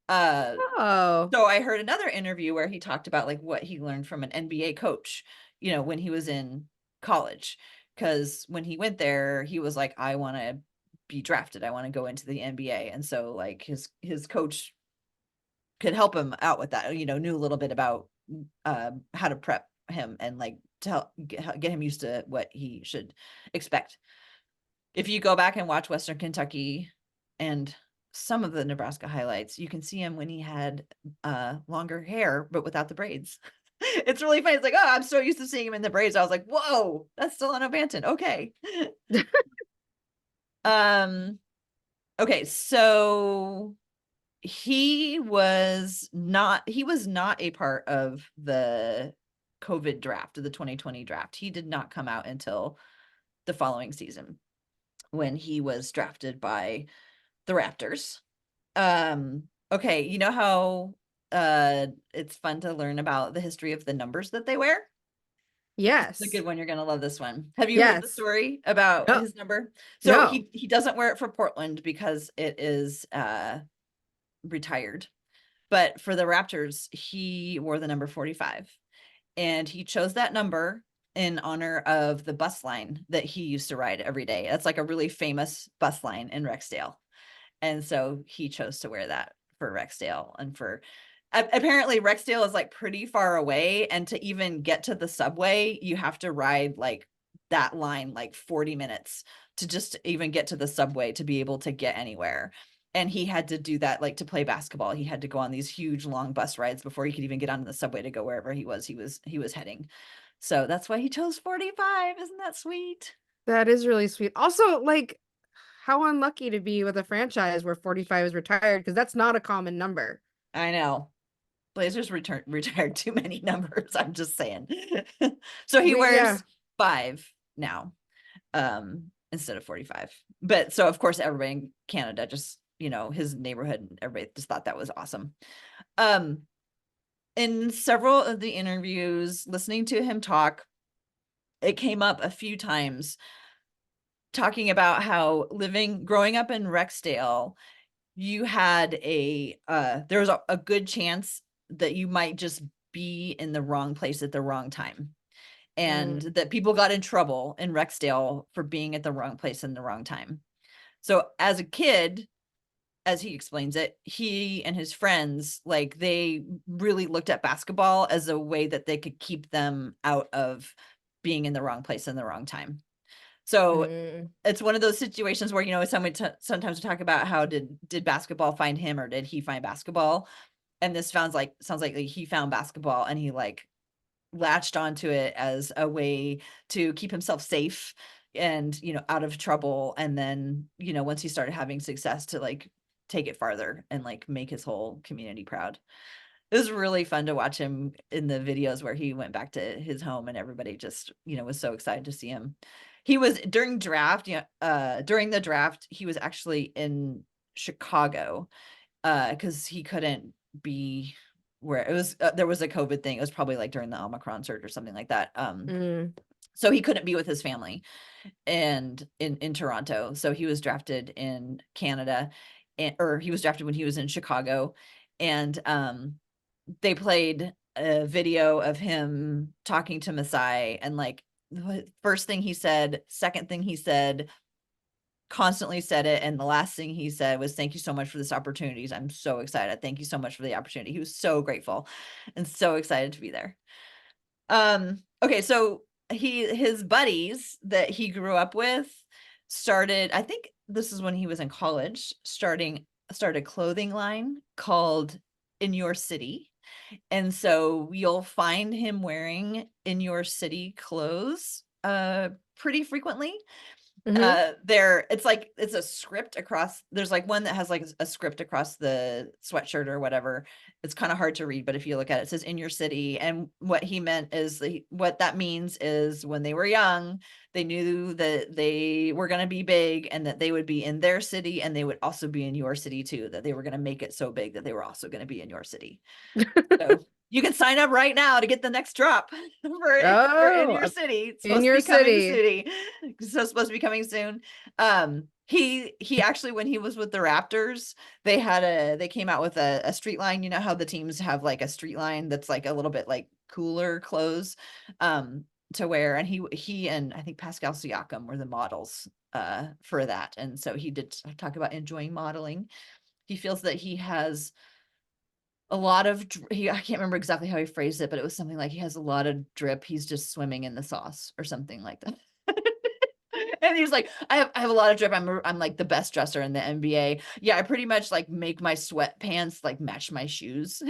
Speaker 1: Uh,
Speaker 2: Oh,
Speaker 1: so I heard another interview where he talked about like what he learned from an NBA coach, when he was in college. Because when he went there, he was like, I want to be drafted. I want to go into the NBA. And so like his coach could help him out with that, knew a little bit about how to prep him and like to help get him used to what he should expect. If you go back and watch Western Kentucky and some of the Nebraska highlights, you can see him when he had longer hair, but without the braids. It's really funny. It's like, oh, I'm so used to seeing him in the braids. I was like, whoa, that's Dalano Banton. Okay. um, okay, so he was not a part of the COVID draft, of the 2020 draft. He did not come out until the following season when he was drafted by the Raptors. Okay, you know how it's fun to learn about the history of the numbers that they wear? This is a
Speaker 2: yes.
Speaker 1: good one. You're gonna love this one. Have you heard the
Speaker 2: Yes.
Speaker 1: story about
Speaker 2: No,
Speaker 1: his number? So
Speaker 2: no.
Speaker 1: he doesn't wear it for Portland because it is retired. But for the Raptors, he wore the number 45. And he chose that number in honor of the bus line that he used to ride every day. That's like a really famous bus line in Rexdale. And so he chose to wear that for Rexdale, and for apparently Rexdale is like pretty far away, and to even get to the subway, you have to ride like that line like 40 minutes to just even get to the subway to be able to get anywhere. And he had to do that like to play basketball. He had to go on these huge long bus rides before he could even get on the subway to go wherever he was heading. So that's why he chose 45. Isn't that sweet?
Speaker 2: That is really sweet. Also, like, how unlucky to be with a franchise where 45 is retired, because that's not a common number.
Speaker 1: I know. Blazers retired too many numbers. I'm just saying. So he
Speaker 2: Yeah,
Speaker 1: wears 5 now, instead of 45. But so of course everybody in Canada just, his neighborhood, everybody just thought that was awesome. Um, in several of the interviews, listening to him talk, it came up a few times talking about how growing up in Rexdale, you had there was a good chance that you might just be in the wrong place at the wrong time, and
Speaker 2: mm,
Speaker 1: that people got in trouble in Rexdale for being at the wrong place in the wrong time. So as a kid, as he explains it, he and his friends, like, they really looked at basketball as a way that they could keep them out of being in the wrong place in the wrong time. So
Speaker 2: mm.
Speaker 1: it's one of those situations where, sometimes we talk about how did basketball find him, or did he find basketball? And this sounds like he found basketball, and he like latched onto it as a way to keep himself safe and, out of trouble. And then, once he started having success, to like take it farther and like make his whole community proud. It was really fun to watch him in the videos where he went back to his home, and everybody just, was so excited to see him. He was during the draft, he was actually in Chicago, because he couldn't be where it was. There was a COVID thing. It was probably like during the Omicron surge or something like that.
Speaker 2: Mm.
Speaker 1: So he couldn't be with his family and in Toronto. So he was drafted in Canada, or he was drafted when he was in Chicago, and they played a video of him talking to Masai, and like the first thing he said, second thing he said, constantly said it, and the last thing he said was, "Thank you so much for this opportunity. I'm so excited. Thank you so much for the opportunity." He was so grateful and so excited to be there. Okay, so his buddies that he grew up with started, I think this is when he was in college, started a clothing line called In Your City. And so you'll find him wearing In Your City clothes pretty frequently.
Speaker 2: Hmm.
Speaker 1: It's like it's a script across, there's like one that has like a script across the sweatshirt or whatever. It's kind of hard to read, but if you look at it, it says In Your City. And what he meant is, what that means is, when they were young, they knew that they were going to be big, and that they would be in their city, and they would also be in your city too, that they were going to make it so big that they were also going to be in your city. So you can sign up right now to get the next drop for In
Speaker 2: Oh,
Speaker 1: Your City. It's
Speaker 2: In
Speaker 1: supposed to
Speaker 2: Your
Speaker 1: be coming
Speaker 2: City.
Speaker 1: soon. So it's supposed to be coming soon. He actually, when he was with the Raptors, they came out with a street line. You know how the teams have like a street line that's like a little bit like cooler clothes to wear, and he and I think Pascal Siakam were the models for that. And so he did talk about enjoying modeling. He feels that he has a lot of I can't remember exactly how he phrased it, but it was something like he has a lot of drip. He's just swimming in the sauce or something like that. And he was like, I have a lot of drip. I'm like the best dresser in the NBA. Yeah, I pretty much like make my sweatpants like match my shoes.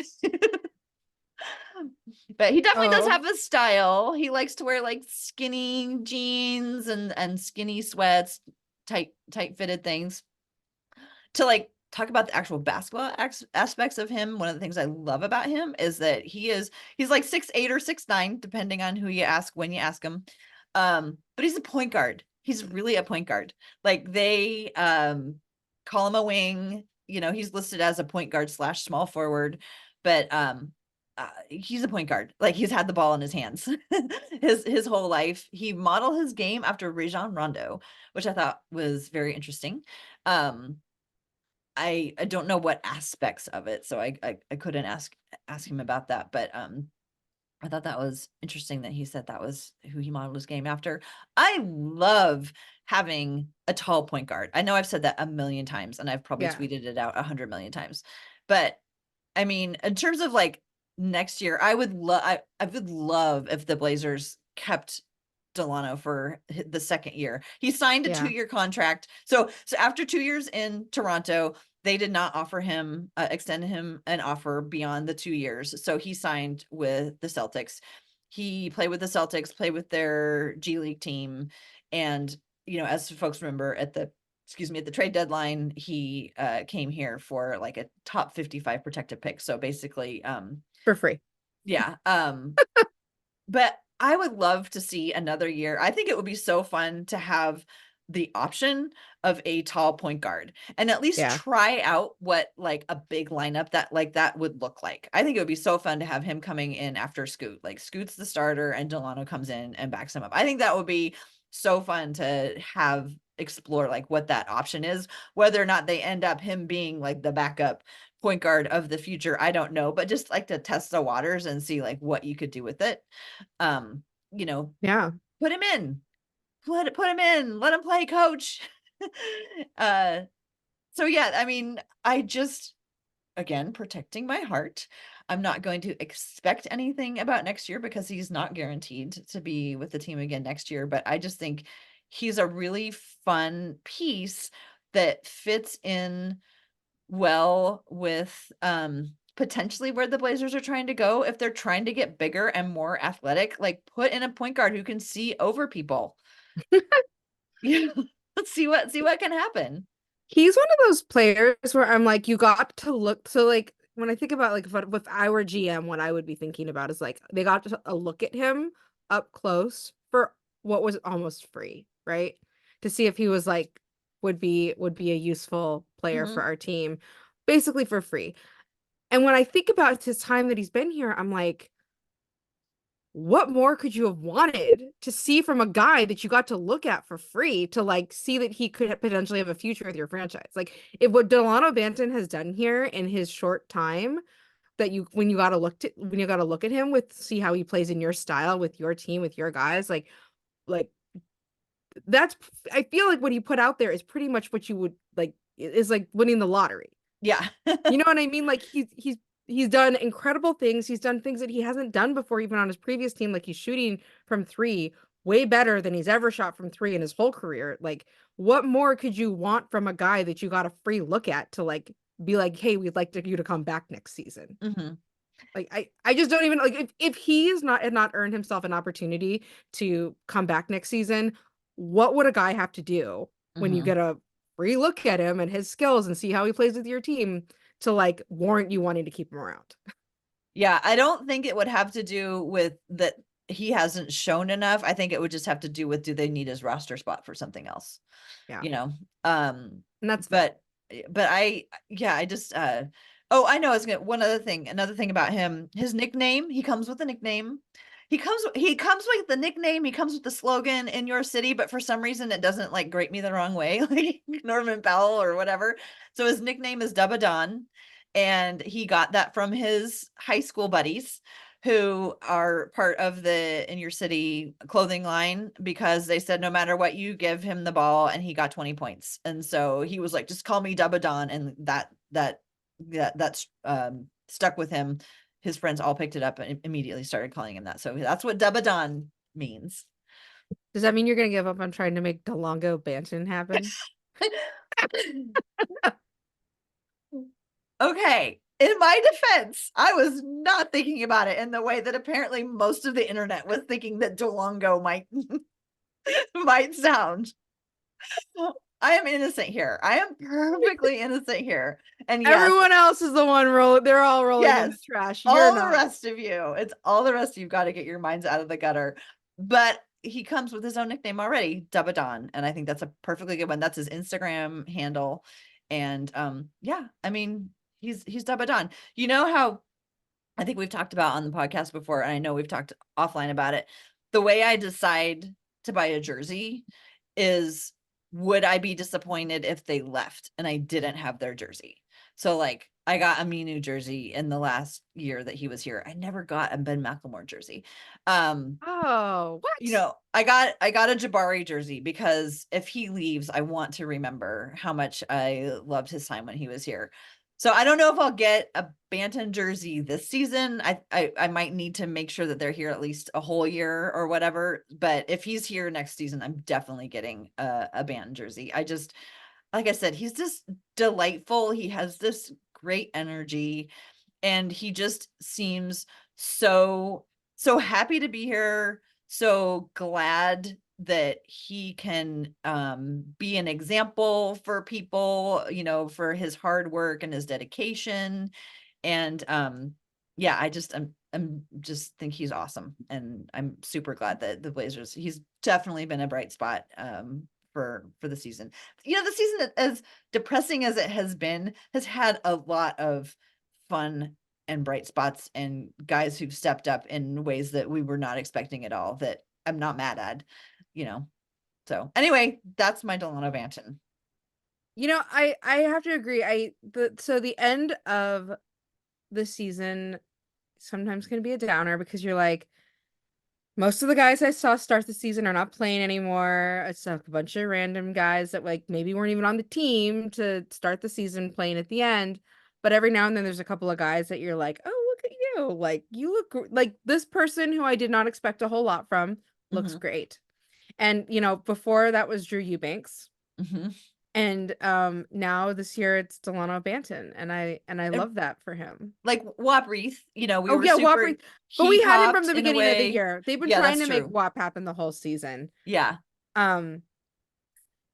Speaker 1: But he definitely does
Speaker 2: Oh,
Speaker 1: have a style. He likes to wear like skinny jeans and skinny sweats, tight fitted things. To like talk about the actual basketball aspects of him, one of the things I love about him is that he's like 6'8" or 6'9", depending on who you ask, when you ask him. But he's a point guard. He's really a point guard. Like they call him a wing. You know, he's listed as a point guard / small forward, but he's a point guard. Like, he's had the ball in his hands his whole life. He modeled his game after Rajon Rondo, which I thought was very interesting. Um, I don't know what aspects of it, so I couldn't ask him about that, but I thought that was interesting that he said that was who he modeled his game after. I love having a tall point guard. I know I've said that a million times, and I've probably
Speaker 2: yeah.
Speaker 1: tweeted it out 100 million times. But I mean, in terms of like next year, I would love if the Blazers kept Dalano for the second year. He signed a
Speaker 2: Yeah.
Speaker 1: 2-year contract. So after 2 years in Toronto, they did not offer him extend him an offer beyond the 2 years. So he signed with the Celtics. He played with the Celtics, played with their G League team, and as folks remember, at the trade deadline, he came here for like a top 55 protected pick. So basically,
Speaker 2: For free.
Speaker 1: yeah. But I would love to see another year. I think it would be so fun to have the option of a tall point guard and at least
Speaker 2: Yeah.
Speaker 1: try out what like a big lineup that would look like. I think it would be so fun to have him coming in after Scoot. Like, Scoot's the starter and Delano comes in and backs him up. I think that would be so fun to have explore like what that option is. Whether or not they end up him being like the backup point guard of the future, I don't know, but just like to test the waters and see like what you could do with it. um you know
Speaker 2: Yeah.
Speaker 1: put him in, put him in, let him play, coach. uh so yeah, I mean, I just, again, protecting my heart, I'm not going to expect anything about next year because he's not guaranteed to be with the team again next year, but I just think he's a really fun piece that fits in well with potentially where the Blazers are trying to go. If they're trying to get bigger and more athletic, like, put in a point guard who can see over people. Yeah. Let's see what can happen.
Speaker 2: He's one of those players where I'm like, you got to look. So, like, when I think about, like, if I were GM, what I would be thinking about is like, they got to look at him up close for what was almost free, right? To see if he was like would be a useful player for
Speaker 1: Mhm.
Speaker 2: our team, basically for free. And when I think about his time that he's been here, I'm like, what more could you have wanted to see from a guy that you got to look at for free to like see that he could potentially have a future with your franchise? Like if what Dalano Banton has done here in his short time, that you when you got to look at him with see how he plays in your style with your team with your guys, like that's I feel like what he put out there is pretty much what you would like is like winning the lottery.
Speaker 1: Yeah.
Speaker 2: You know what I mean? Like he's done incredible things. He's done things that he hasn't done before, even on his previous team. Like he's shooting from three way better than he's ever shot from three in his whole career. Like, what more could you want from a guy that you got a free look at to like be like, hey, we'd like you to come back next season?
Speaker 1: Mhm.
Speaker 2: Like I just don't even like if he is not had not earned himself an opportunity to come back next season, what would a guy have to do when you
Speaker 1: Mhm.
Speaker 2: get a free look at him and his skills and see how he plays with your team to like warrant you wanting to keep him around?
Speaker 1: Yeah, I don't think it would have to do with that he hasn't shown enough. I think it would just have to do with, do they need his roster spot for something else?
Speaker 2: Yeah.
Speaker 1: You know? Um,
Speaker 2: And that's fair.
Speaker 1: but yeah, I just oh, I know, it's gonna one other thing, another thing about him, his nickname, he comes with a nickname. He comes with the nickname, he comes with the slogan in your city, but for some reason it doesn't like grate me the wrong way, like Norman Powell or whatever. So his nickname is Dubba Don, and he got that from his high school buddies who are part of the In Your City clothing line, because they said no matter what, you give him the ball and he got 20 points. And so he was like, just call me Dubba Don, and that's stuck with him. His friends all picked it up and immediately started calling him that. So that's what Dubba Don means.
Speaker 2: Does that mean you're gonna give up on trying to make Dalongo Banton happen?
Speaker 1: Okay. In my defense, I was not thinking about it in the way that apparently most of the internet was thinking that Delongo might might sound. I am innocent here. I am perfectly innocent here. And yes,
Speaker 2: Everyone else is the one rolling. They're all rolling in the
Speaker 1: yes,
Speaker 2: trash. You're
Speaker 1: all the
Speaker 2: not.
Speaker 1: rest of you. It's all the rest of you got to get your minds out of the gutter. But he comes with his own nickname already, Dubadon, and I think that's a perfectly good one. That's his Instagram handle. And yeah, I mean, he's Dubadon. You know how I think we've talked about on the podcast before, and I know we've talked offline about it. The way I decide to buy a jersey is, would I be disappointed if they left and I didn't have their jersey? So like I got a Minu jersey in the last year that he was here. I never got a Ben McLemore jersey.
Speaker 2: Oh, what?
Speaker 1: I got a Jabari jersey because if he leaves, I want to remember how much I loved his time when he was here. So I don't know if I'll get a Banton jersey this season. I might need to make sure that they're here at least a whole year or whatever. But if he's here next season, I'm definitely getting a Banton jersey. I just, like I said, he's just delightful. He has this great energy, and he just seems so happy to be here, so glad that he can be an example for people, for his hard work and his dedication. And yeah, I'm just think he's awesome, and I'm super glad that the Blazers, he's definitely been a bright spot for the season. The season, as depressing as it has been, has had a lot of fun and bright spots and guys who've stepped up in ways that we were not expecting at all, that I'm not mad at, you know. So anyway, that's my Delano Banton.
Speaker 2: I have to agree. The end of the season sometimes can be a downer because you're like, most of the guys I saw start the season are not playing anymore. I saw a bunch of random guys that like maybe weren't even on the team to start the season playing at the end. But every now and then there's a couple of guys that you're like, oh, look at you. Like you like this person who I did not expect a whole lot from looks
Speaker 1: Hmm.
Speaker 2: great. And before that was Drew Eubanks.
Speaker 1: Hmm.
Speaker 2: And now this year it's Delano Banton. And I
Speaker 1: And
Speaker 2: love that for him.
Speaker 1: like WAP Wreath, we
Speaker 2: Oh
Speaker 1: were
Speaker 2: yeah,
Speaker 1: super,
Speaker 2: WAP. But
Speaker 1: he
Speaker 2: we had him from
Speaker 1: popped
Speaker 2: the
Speaker 1: in a
Speaker 2: beginning of the
Speaker 1: way.
Speaker 2: year. They've been
Speaker 1: Yeah,
Speaker 2: trying
Speaker 1: that's
Speaker 2: to make
Speaker 1: true.
Speaker 2: WAP happen the whole season.
Speaker 1: Yeah.
Speaker 2: Um,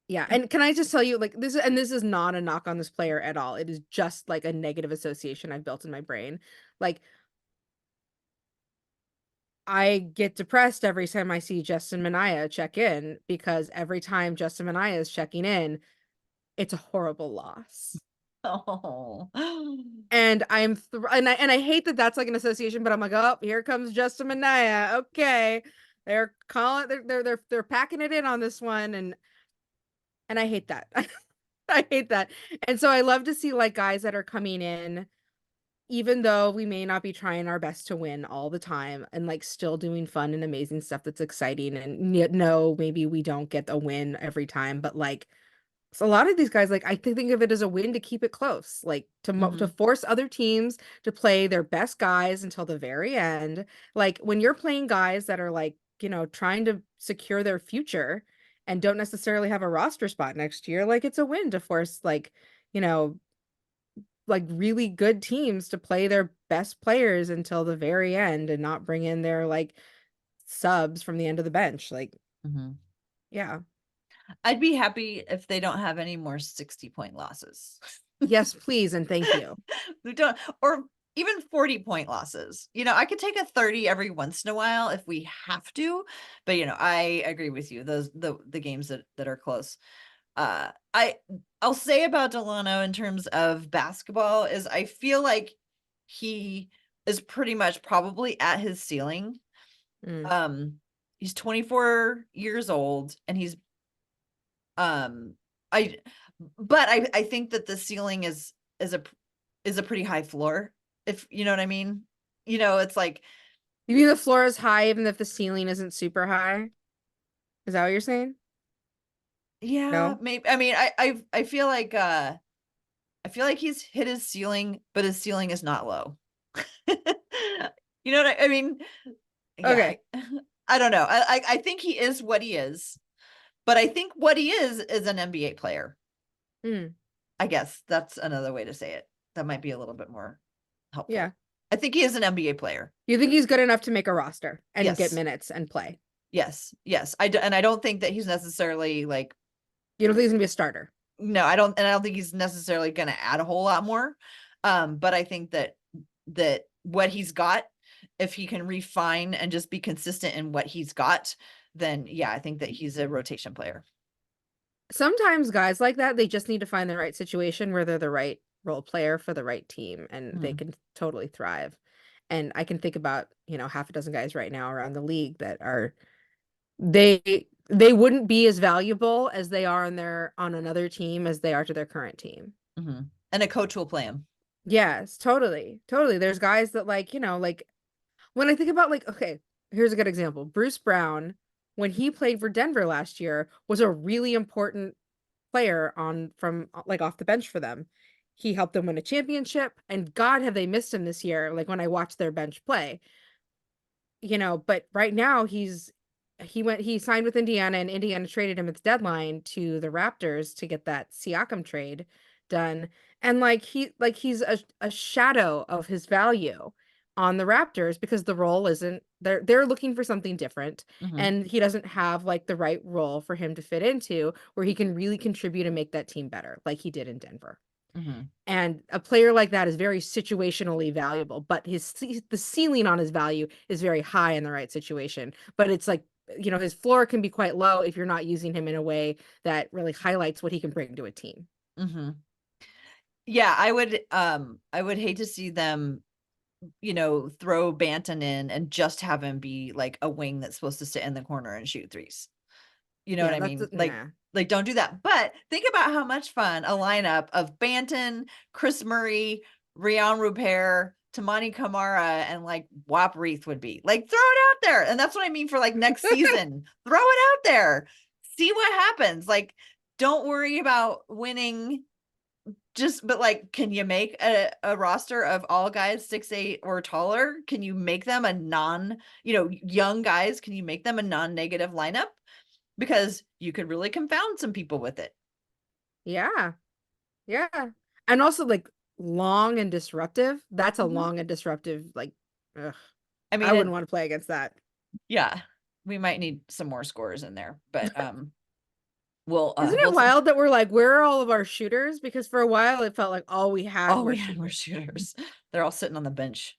Speaker 2: yeah, and can I just tell you, like this is not a knock on this player at all. It is just like a negative association I've built in my brain. Like I get depressed every time I see Justin Minaya check in because every time Justin Minaya is checking in, it's a horrible loss.
Speaker 1: Oh.
Speaker 2: And and I hate that that's like an association, but I'm like, oh, here comes Justin Minaya. Okay, they're calling, they're packing it in on this one, and I hate that. I hate that. And so I love to see like guys that are coming in, even though we may not be trying our best to win all the time, and like still doing fun and amazing stuff that's exciting. And no, maybe we don't get a win every time, but like, so a lot of these guys, like I think of it as a win to keep it close, like to
Speaker 1: Mhm.
Speaker 2: force other teams to play their best guys until the very end. Like when you're playing guys that are like, trying to secure their future and don't necessarily have a roster spot next year, like it's a win to force you know, like really good teams to play their best players until the very end and not bring in their like subs from the end of the bench. Like,
Speaker 1: Mhm.
Speaker 2: yeah.
Speaker 1: I'd be happy if they don't have any more 60-point losses.
Speaker 2: Yes, please and thank you.
Speaker 1: We don't, or even 40-point losses. I could take a 30 every once in a while if we have to, but I agree with you. Those the games that are close. I'll say about Dalano in terms of basketball is I feel like he is pretty much probably at his ceiling.
Speaker 2: Mm.
Speaker 1: Um, he's 24 years old and um I but I think that the ceiling is a is a pretty high floor, if you know what I mean. It's like,
Speaker 2: You mean the floor is high even if the ceiling isn't super high? Is that what you're saying?
Speaker 1: yeah,
Speaker 2: No?
Speaker 1: maybe. I mean, I feel like he's hit his ceiling, but his ceiling is not low. You know what I mean? Yeah.
Speaker 2: Okay.
Speaker 1: I don't know. I think he is what he is, but I think what he is an NBA player.
Speaker 2: Mm.
Speaker 1: I guess that's another way to say it. That might be a little bit more
Speaker 2: Yeah.
Speaker 1: helpful. I think he is an NBA player.
Speaker 2: You think he's good enough to make a roster and get
Speaker 1: Yes.
Speaker 2: minutes and play?
Speaker 1: Yes. Yes. And I don't think that he's necessarily like,
Speaker 2: You don't think he's gonna be a starter?
Speaker 1: no, I don't think he's necessarily going to add a whole lot more. But I think that what he's got, if he can refine and just be consistent in what he's got, then yeah, I think that he's a rotation player.
Speaker 2: Sometimes guys like that, they just need to find the right situation where they're the right role player for the right team and they
Speaker 1: Mhm.
Speaker 2: can totally thrive. And I can think about, half a dozen guys right now around the league that are they wouldn't be as valuable as they are on another team as they are to their current team.
Speaker 1: Mhm. And a coach will play him.
Speaker 2: Yes, totally. Totally. There's guys that like, like when I think about like, okay, here's a good example. Bruce Brown, when he played for Denver last year, was a really important player on from like off the bench for them. He helped them win a championship, and God have they missed him this year, like when I watched their bench play. But right now he signed with Indiana, and Indiana traded him at the deadline to the Raptors to get that Siakam trade done. And he's a shadow of his value on the Raptors because the role isn't they're looking for something different,
Speaker 1: Mhm.
Speaker 2: and he doesn't have like the right role for him to fit into where he can really contribute and make that team better like he did in Denver.
Speaker 1: Mhm.
Speaker 2: And a player like that is very situationally valuable, but the ceiling on his value is very high in the right situation. But it's like, his floor can be quite low if you're not using him in a way that really highlights what he can bring to a team.
Speaker 1: Mhm. Yeah, I would hate to see them, throw Banton in and just have him be like a wing that's supposed to sit in the corner and shoot threes. You know what
Speaker 2: Yeah,
Speaker 1: I
Speaker 2: that's
Speaker 1: mean? Like
Speaker 2: nah.
Speaker 1: like don't do that. But think about how much fun a lineup of Banton, Chris Murray, Rion Rupert, Tamani Kamara, and like Wap Reith would be. Like throw it out there. And that's what I mean for like next season. Throw it out there. See what happens. Like don't worry about winning, but like, can you make a roster of all guys 6'8" or taller? Can you make them young guys? Can you make them a non-negative lineup? Because you could really confound some people with it.
Speaker 2: Yeah, yeah. And also like long and disruptive. That's a
Speaker 1: Mhm.
Speaker 2: long and disruptive, like, ugh,
Speaker 1: I
Speaker 2: I
Speaker 1: mean,
Speaker 2: wouldn't want to play against that.
Speaker 1: yeah, we might need some more scores in there, but
Speaker 2: Isn't
Speaker 1: we'll
Speaker 2: it wild that we're like, where are all of our shooters? Because for a while it felt like all we had
Speaker 1: all
Speaker 2: were
Speaker 1: we had were
Speaker 2: shooters.
Speaker 1: shooters. They're all sitting on the bench.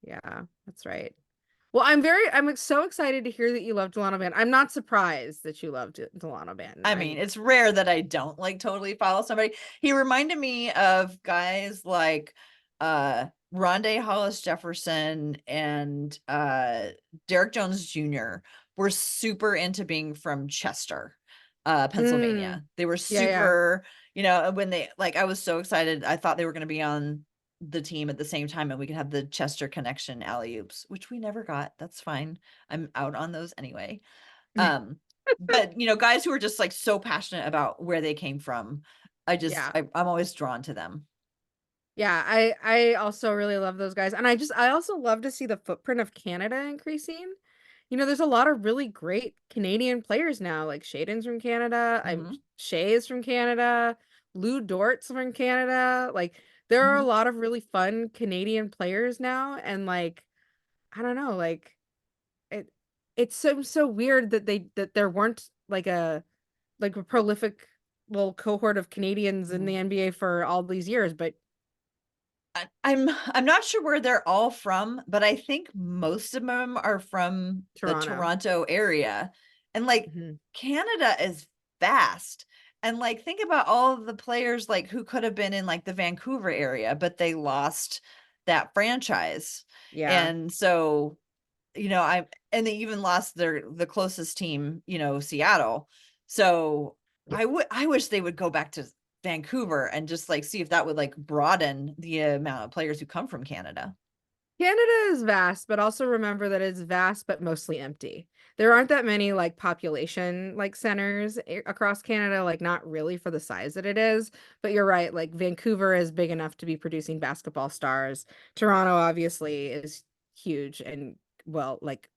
Speaker 2: Yeah, that's right. Well, I'm so excited to hear that you love Delano Banton. I'm not surprised that you loved Delano Banton.
Speaker 1: I mean, it's rare that I don't like totally follow somebody. He reminded me of guys like Rondé Hollis Jefferson and Derek Jones Jr. were super into being from Chester,
Speaker 2: Mm,
Speaker 1: Pennsylvania. They were
Speaker 2: yeah, yeah.
Speaker 1: super, when they like I was so excited. I thought they were going to be on the team at the same time and we could have the Chester connection alley-oops, which we never got. That's fine. I'm out on those anyway. Um, but guys who are just like so passionate about where they came from,
Speaker 2: Yeah.
Speaker 1: I'm always drawn to them.
Speaker 2: Yeah, I also really love those guys. And I also love to see the footprint of Canada increasing. There's a lot of really great Canadian players now. Like Shaden's from Canada,
Speaker 1: Hmm.
Speaker 2: Shay is from Canada, Lou Dort's from Canada. Like there are a
Speaker 1: Hmm.
Speaker 2: lot of really fun Canadian players now. And like, I don't know, like it it's so weird that there weren't like a prolific little cohort of Canadians in the
Speaker 1: Hmm.
Speaker 2: NBA for all these years, but
Speaker 1: I'm not sure where they're all from, but I think most of them are from the
Speaker 2: Toronto.
Speaker 1: Toronto area. And like
Speaker 2: Mhm.
Speaker 1: Canada is vast. And like think about all of the players like who could have been in like the Vancouver area, but they lost that franchise.
Speaker 2: Yeah.
Speaker 1: And so I and they even lost the closest team, Seattle. So
Speaker 2: Yeah.
Speaker 1: I wish they would go back to Vancouver and just like see if that would like broaden the amount of players who come from Canada.
Speaker 2: Canada is vast, but also remember that it's vast but mostly empty. There aren't that many like population like centers across Canada, like not really for the size that it is. But you're right, like Vancouver is big enough to be producing basketball stars. Toronto obviously is huge and well, like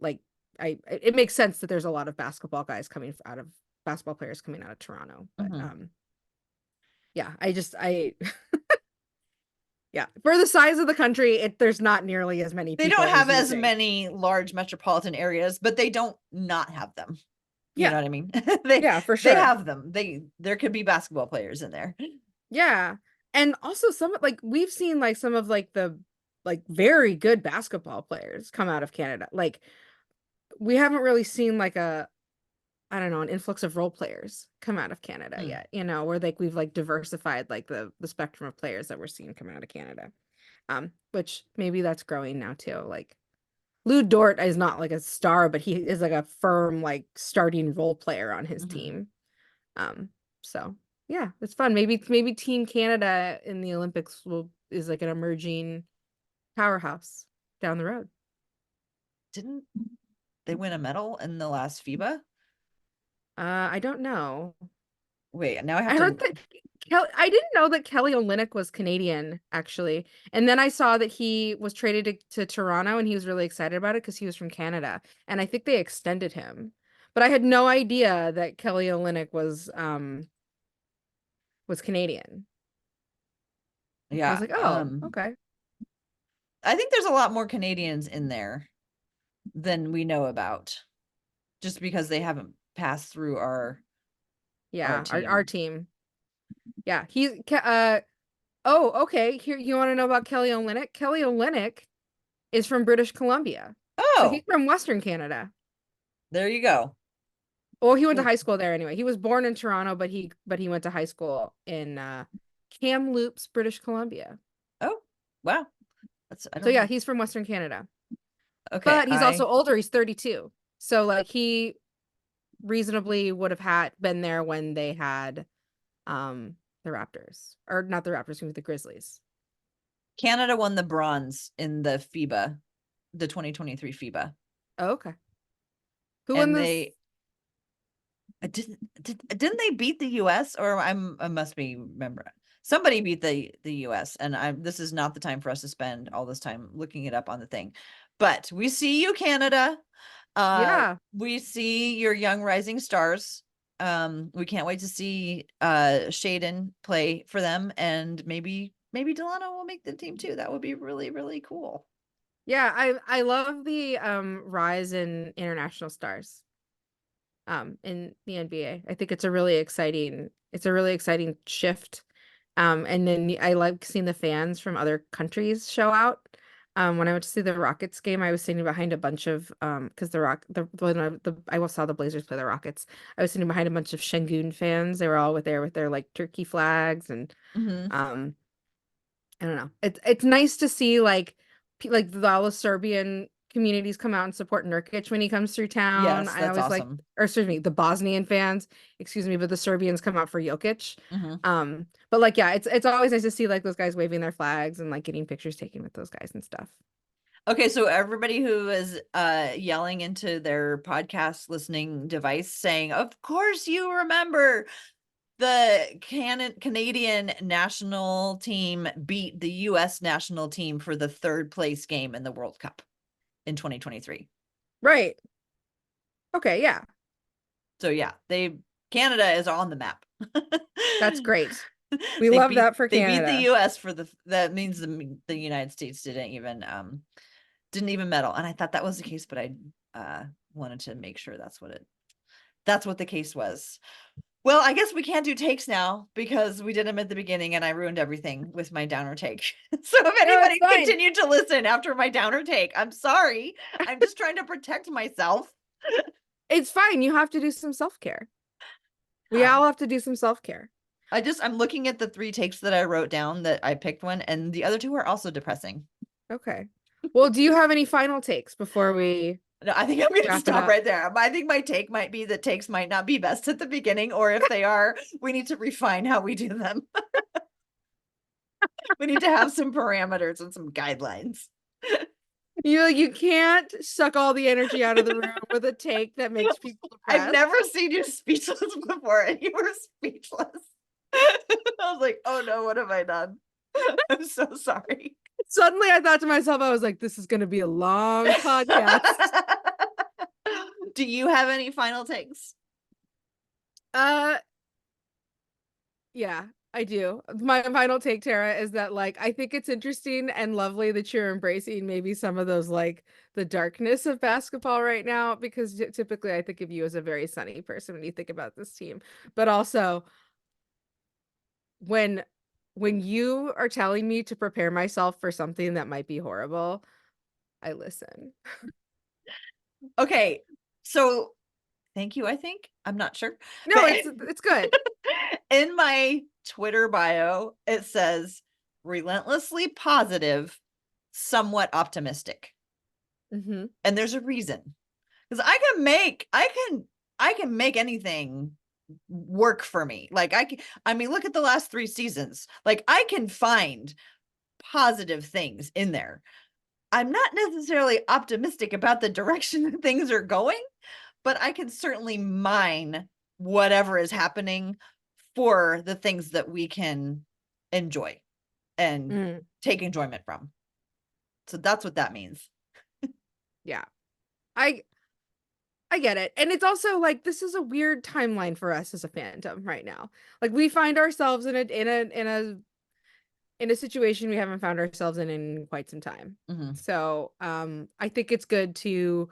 Speaker 2: it makes sense that there's a lot of basketball players coming out of Toronto. But
Speaker 1: Mhm.
Speaker 2: yeah, I yeah, for the size of the country, there's not nearly as many
Speaker 1: They don't
Speaker 2: people
Speaker 1: have
Speaker 2: as you
Speaker 1: as
Speaker 2: think.
Speaker 1: many large metropolitan areas, but they don't not have them. You know
Speaker 2: Yeah,
Speaker 1: what I mean? they
Speaker 2: yeah, for
Speaker 1: they
Speaker 2: sure.
Speaker 1: have them. There could be basketball players in there.
Speaker 2: Yeah. And also we've seen like some of like the like very good basketball players come out of Canada. Like we haven't really seen like a I don't know, an influx of role players come out of Canada
Speaker 1: Mm.
Speaker 2: yet, where like we've like diversified like the spectrum of players that we're seeing coming out of Canada. Which maybe that's growing now too. Like Lou Dort is not like a star, but he is like a firm like starting role player on his
Speaker 1: Mhm.
Speaker 2: team. Um, so yeah, it's fun. Maybe Team Canada in the Olympics will is like an emerging powerhouse down the road.
Speaker 1: Didn't they win a medal in the last FIBA?
Speaker 2: I don't know.
Speaker 1: Wait, now I have
Speaker 2: I heard
Speaker 1: to.
Speaker 2: that I didn't know that Kelly Olynyk was Canadian, actually. And then I saw that he was traded to Toronto and he was really excited about it because he was from Canada. And I think they extended him. But I had no idea that Kelly Olynyk was Canadian. I was
Speaker 1: Yeah.
Speaker 2: like, oh, okay.
Speaker 1: I think there's a lot more Canadians in there than we know about, just because they haven't passed through our
Speaker 2: Yeah, our
Speaker 1: team.
Speaker 2: team. Yeah, oh, okay. Here, you want to know about Kelly Olynyk? Kelly Olynyk is from British Columbia. So he's
Speaker 1: Oh,
Speaker 2: from Western Canada.
Speaker 1: there you go.
Speaker 2: Well, he went to
Speaker 1: Cool.
Speaker 2: high school there anyway. He was born in Toronto, but he went to high school in Kamloops, British Columbia.
Speaker 1: Oh, wow. I
Speaker 2: So
Speaker 1: don't
Speaker 2: yeah,
Speaker 1: know.
Speaker 2: he's from Western Canada.
Speaker 1: Okay,
Speaker 2: But he's also older. He's 32. So like he reasonably would have had been there when they had the Raptors. Or not the Raptors, excuse me, the Grizzlies.
Speaker 1: Canada won the bronze in the FIBA, the 2023 FIBA.
Speaker 2: Oh, okay. Who won
Speaker 1: And
Speaker 2: this?
Speaker 1: they didn't they beat the US, or I must be remember. Somebody beat the US, and this is not the time for us to spend all this time looking it up on the thing. But we see you, Canada.
Speaker 2: Yeah.
Speaker 1: We see your young rising stars. We can't wait to see Shaden play for them, and maybe Delano will make the team too. That would be really, really cool.
Speaker 2: Yeah, I love the rise in international stars in the NBA. I think it's a really exciting shift. And then I like seeing the fans from other countries show out. When I went to see the Rockets game, I was sitting behind a bunch of because I saw the Blazers play the Rockets. I was sitting behind a bunch of Şengün fans. They were all with their like turkey flags and
Speaker 1: Mhm.
Speaker 2: um I don't know. It's nice to see like all the Serbian communities come out and support Nurkic when he comes through town.
Speaker 1: Yes,
Speaker 2: I
Speaker 1: that's
Speaker 2: always like,
Speaker 1: awesome.
Speaker 2: or excuse me, the Bosnian fans, excuse me, but the Serbians come out for Jokic.
Speaker 1: Mhm.
Speaker 2: But like yeah, it's always nice to see like those guys waving their flags and like getting pictures taken with those guys and stuff.
Speaker 1: Okay, so everybody who is yelling into their podcast listening device saying, "Of course you remember the Canadian national team beat the US national team for the third place game in the World Cup in 2023."
Speaker 2: Right. Okay, yeah.
Speaker 1: So yeah, Canada is on the map.
Speaker 2: That's great. We love that for
Speaker 1: They beat the
Speaker 2: Canada.
Speaker 1: US for that means the United States didn't even medal. And I thought that was the case, but I wanted to make sure that's what the case was. Well, I guess we can't do takes now because we did them at the beginning and I ruined everything with my downer take. So if
Speaker 2: No, it's
Speaker 1: anybody
Speaker 2: fine.
Speaker 1: continued to listen after my downer take, I'm sorry. I'm just trying to protect myself.
Speaker 2: It's fine. You have to do some self-care. We
Speaker 1: Yeah.
Speaker 2: all have to do some self-care.
Speaker 1: I'm looking at the 3 takes that I wrote down that I picked one, and the other 2 are also depressing.
Speaker 2: Okay. Well, do you have any final takes before we
Speaker 1: No, I think I'm gonna
Speaker 2: wrap it
Speaker 1: stop
Speaker 2: up?
Speaker 1: right there. I think my take might be that takes might not be best at the beginning, or if they are, we need to refine how we do them. We need to have some parameters and some guidelines.
Speaker 2: You can't suck all the energy out of the room with a take that makes people
Speaker 1: I've
Speaker 2: depressed.
Speaker 1: never seen you speechless before, and you were speechless. I was like, oh no, what have I done? I'm so sorry.
Speaker 2: Suddenly I thought to myself, I was like, this is gonna be a long podcast.
Speaker 1: Do you have any final takes?
Speaker 2: Uh yeah, I do. My final take, Tara, is that like I think it's interesting and lovely that you're embracing maybe some of those like the darkness of basketball right now, because typically I think of you as a very sunny person when you think about this team. But also when you are telling me to prepare myself for something that might be horrible, I listen.
Speaker 1: Okay, so thank you, I think. I'm not sure.
Speaker 2: No,
Speaker 1: But
Speaker 2: it's good.
Speaker 1: in my Twitter bio, it says relentlessly positive, somewhat optimistic.
Speaker 2: Hmm.
Speaker 1: And there's a reason. Because I can make anything work for me. Like I mean, look at the last 3 seasons. Like I can find positive things in there. I'm not necessarily optimistic about the direction that things are going, but I can certainly mine whatever is happening for the things that we can enjoy and
Speaker 2: Mm,
Speaker 1: take enjoyment from. So that's what that means.
Speaker 2: yeah. I I get it. And it's also like this is a weird timeline for us as a fandom right now. Like we find ourselves in a situation we haven't found ourselves in quite some time.
Speaker 1: Mhm.
Speaker 2: So, I think it's good to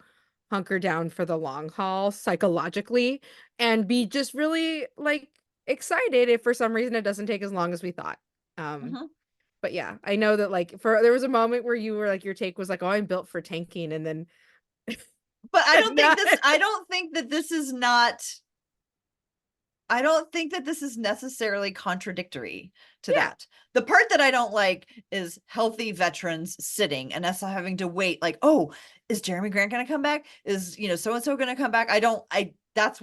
Speaker 2: hunker down for the long haul psychologically and be just really like excited if for some reason it doesn't take as long as we thought. Um,
Speaker 1: Mhm.
Speaker 2: but yeah, I know that like there was a moment where you were like your take was like, "Oh, I'm built for tanking," and then
Speaker 1: But
Speaker 2: not.
Speaker 1: I don't think that this is necessarily contradictory to
Speaker 2: Yeah.
Speaker 1: that. The part that I don't like is healthy veterans sitting and us having to wait like, "Oh, is Jeremy Grant gonna come back? Is, so and so gonna come back?" That's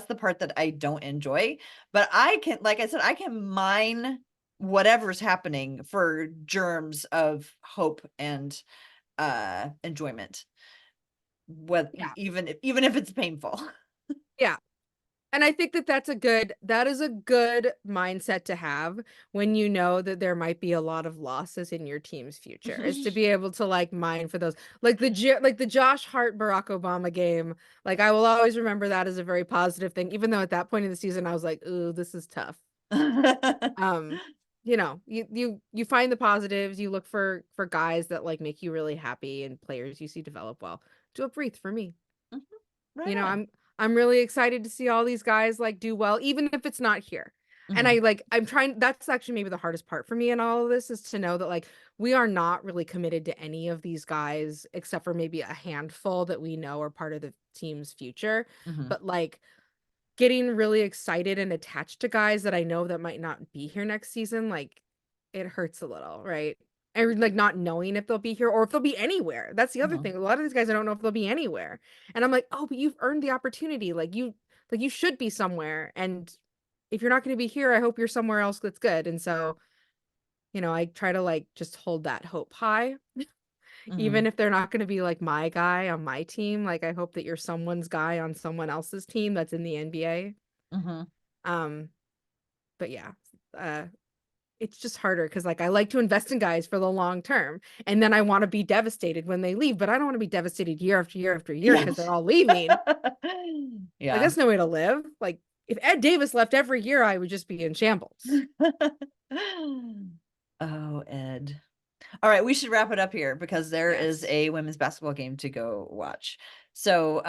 Speaker 1: the part that I don't enjoy. But I can, like I said, I can mine whatever's happening for germs of hope and enjoyment.
Speaker 2: Yeah.
Speaker 1: Even if it's painful.
Speaker 2: Yeah. And I think that that is a good mindset to have when you know that there might be a lot of losses in your team's future, is to be able to like mine for those like like the Josh Hart Barack Obama game. Like I will always remember that as a very positive thing, even though at that point in the season I was like, ooh, this is tough. Um, you find the positives, you look for guys that like make you really happy and players you see develop well. Do a breathe for me.
Speaker 1: Right
Speaker 2: You know,
Speaker 1: on.
Speaker 2: I'm really excited to see all these guys like do well, even if it's not here. And
Speaker 1: Mhm.
Speaker 2: I'm trying, that's actually maybe the hardest part for me in all of this, is to know that like we are not really committed to any of these guys except for maybe a handful that we know are part of the team's future.
Speaker 1: Mhm.
Speaker 2: But like getting really excited and attached to guys that I know that might not be here next season, like it hurts a little, right? And like not knowing if they'll be here or if they'll be anywhere. That's the other
Speaker 1: Mhm.
Speaker 2: thing. A lot of these guys I don't know if they'll be anywhere. And I'm like, "Oh, but you've earned the opportunity. Like you should be somewhere. And if you're not going to be here, I hope you're somewhere else that's good." And so, I try to like just hold that hope high, even
Speaker 1: Mhm.
Speaker 2: if they're not going to be like my guy on my team. Like I hope that you're someone's guy on someone else's team that's in the NBA.
Speaker 1: Mhm.
Speaker 2: Um, but yeah, uh, it's just harder because like I like to invest in guys for the long term, and then I want to be devastated when they leave, but I don't want to be devastated year after year after year
Speaker 1: Yeah.
Speaker 2: because they're all leaving. Like
Speaker 1: Yeah.
Speaker 2: that's no way to live. Like if Ed Davis left every year, I would just be in shambles.
Speaker 1: Oh, Ed. All right, we should wrap it up here because there is
Speaker 2: Yes.
Speaker 1: a women's basketball game to go watch. So,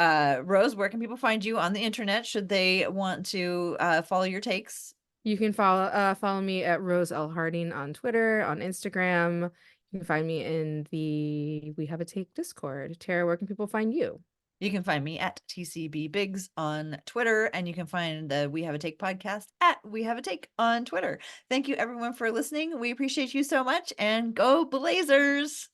Speaker 1: Rose, where can people find you on the internet should they want to follow your takes?
Speaker 2: You can follow me at Rose L. Harding on Twitter, on Instagram. You can find me in the We Have a Take Discord. Tara, where can people find you?
Speaker 1: You can find me at TCB Biggs on Twitter, and you can find the We Have a Take podcast at We Have a Take on Twitter. Thank you, everyone, for listening. We appreciate you so much, and go Blazers!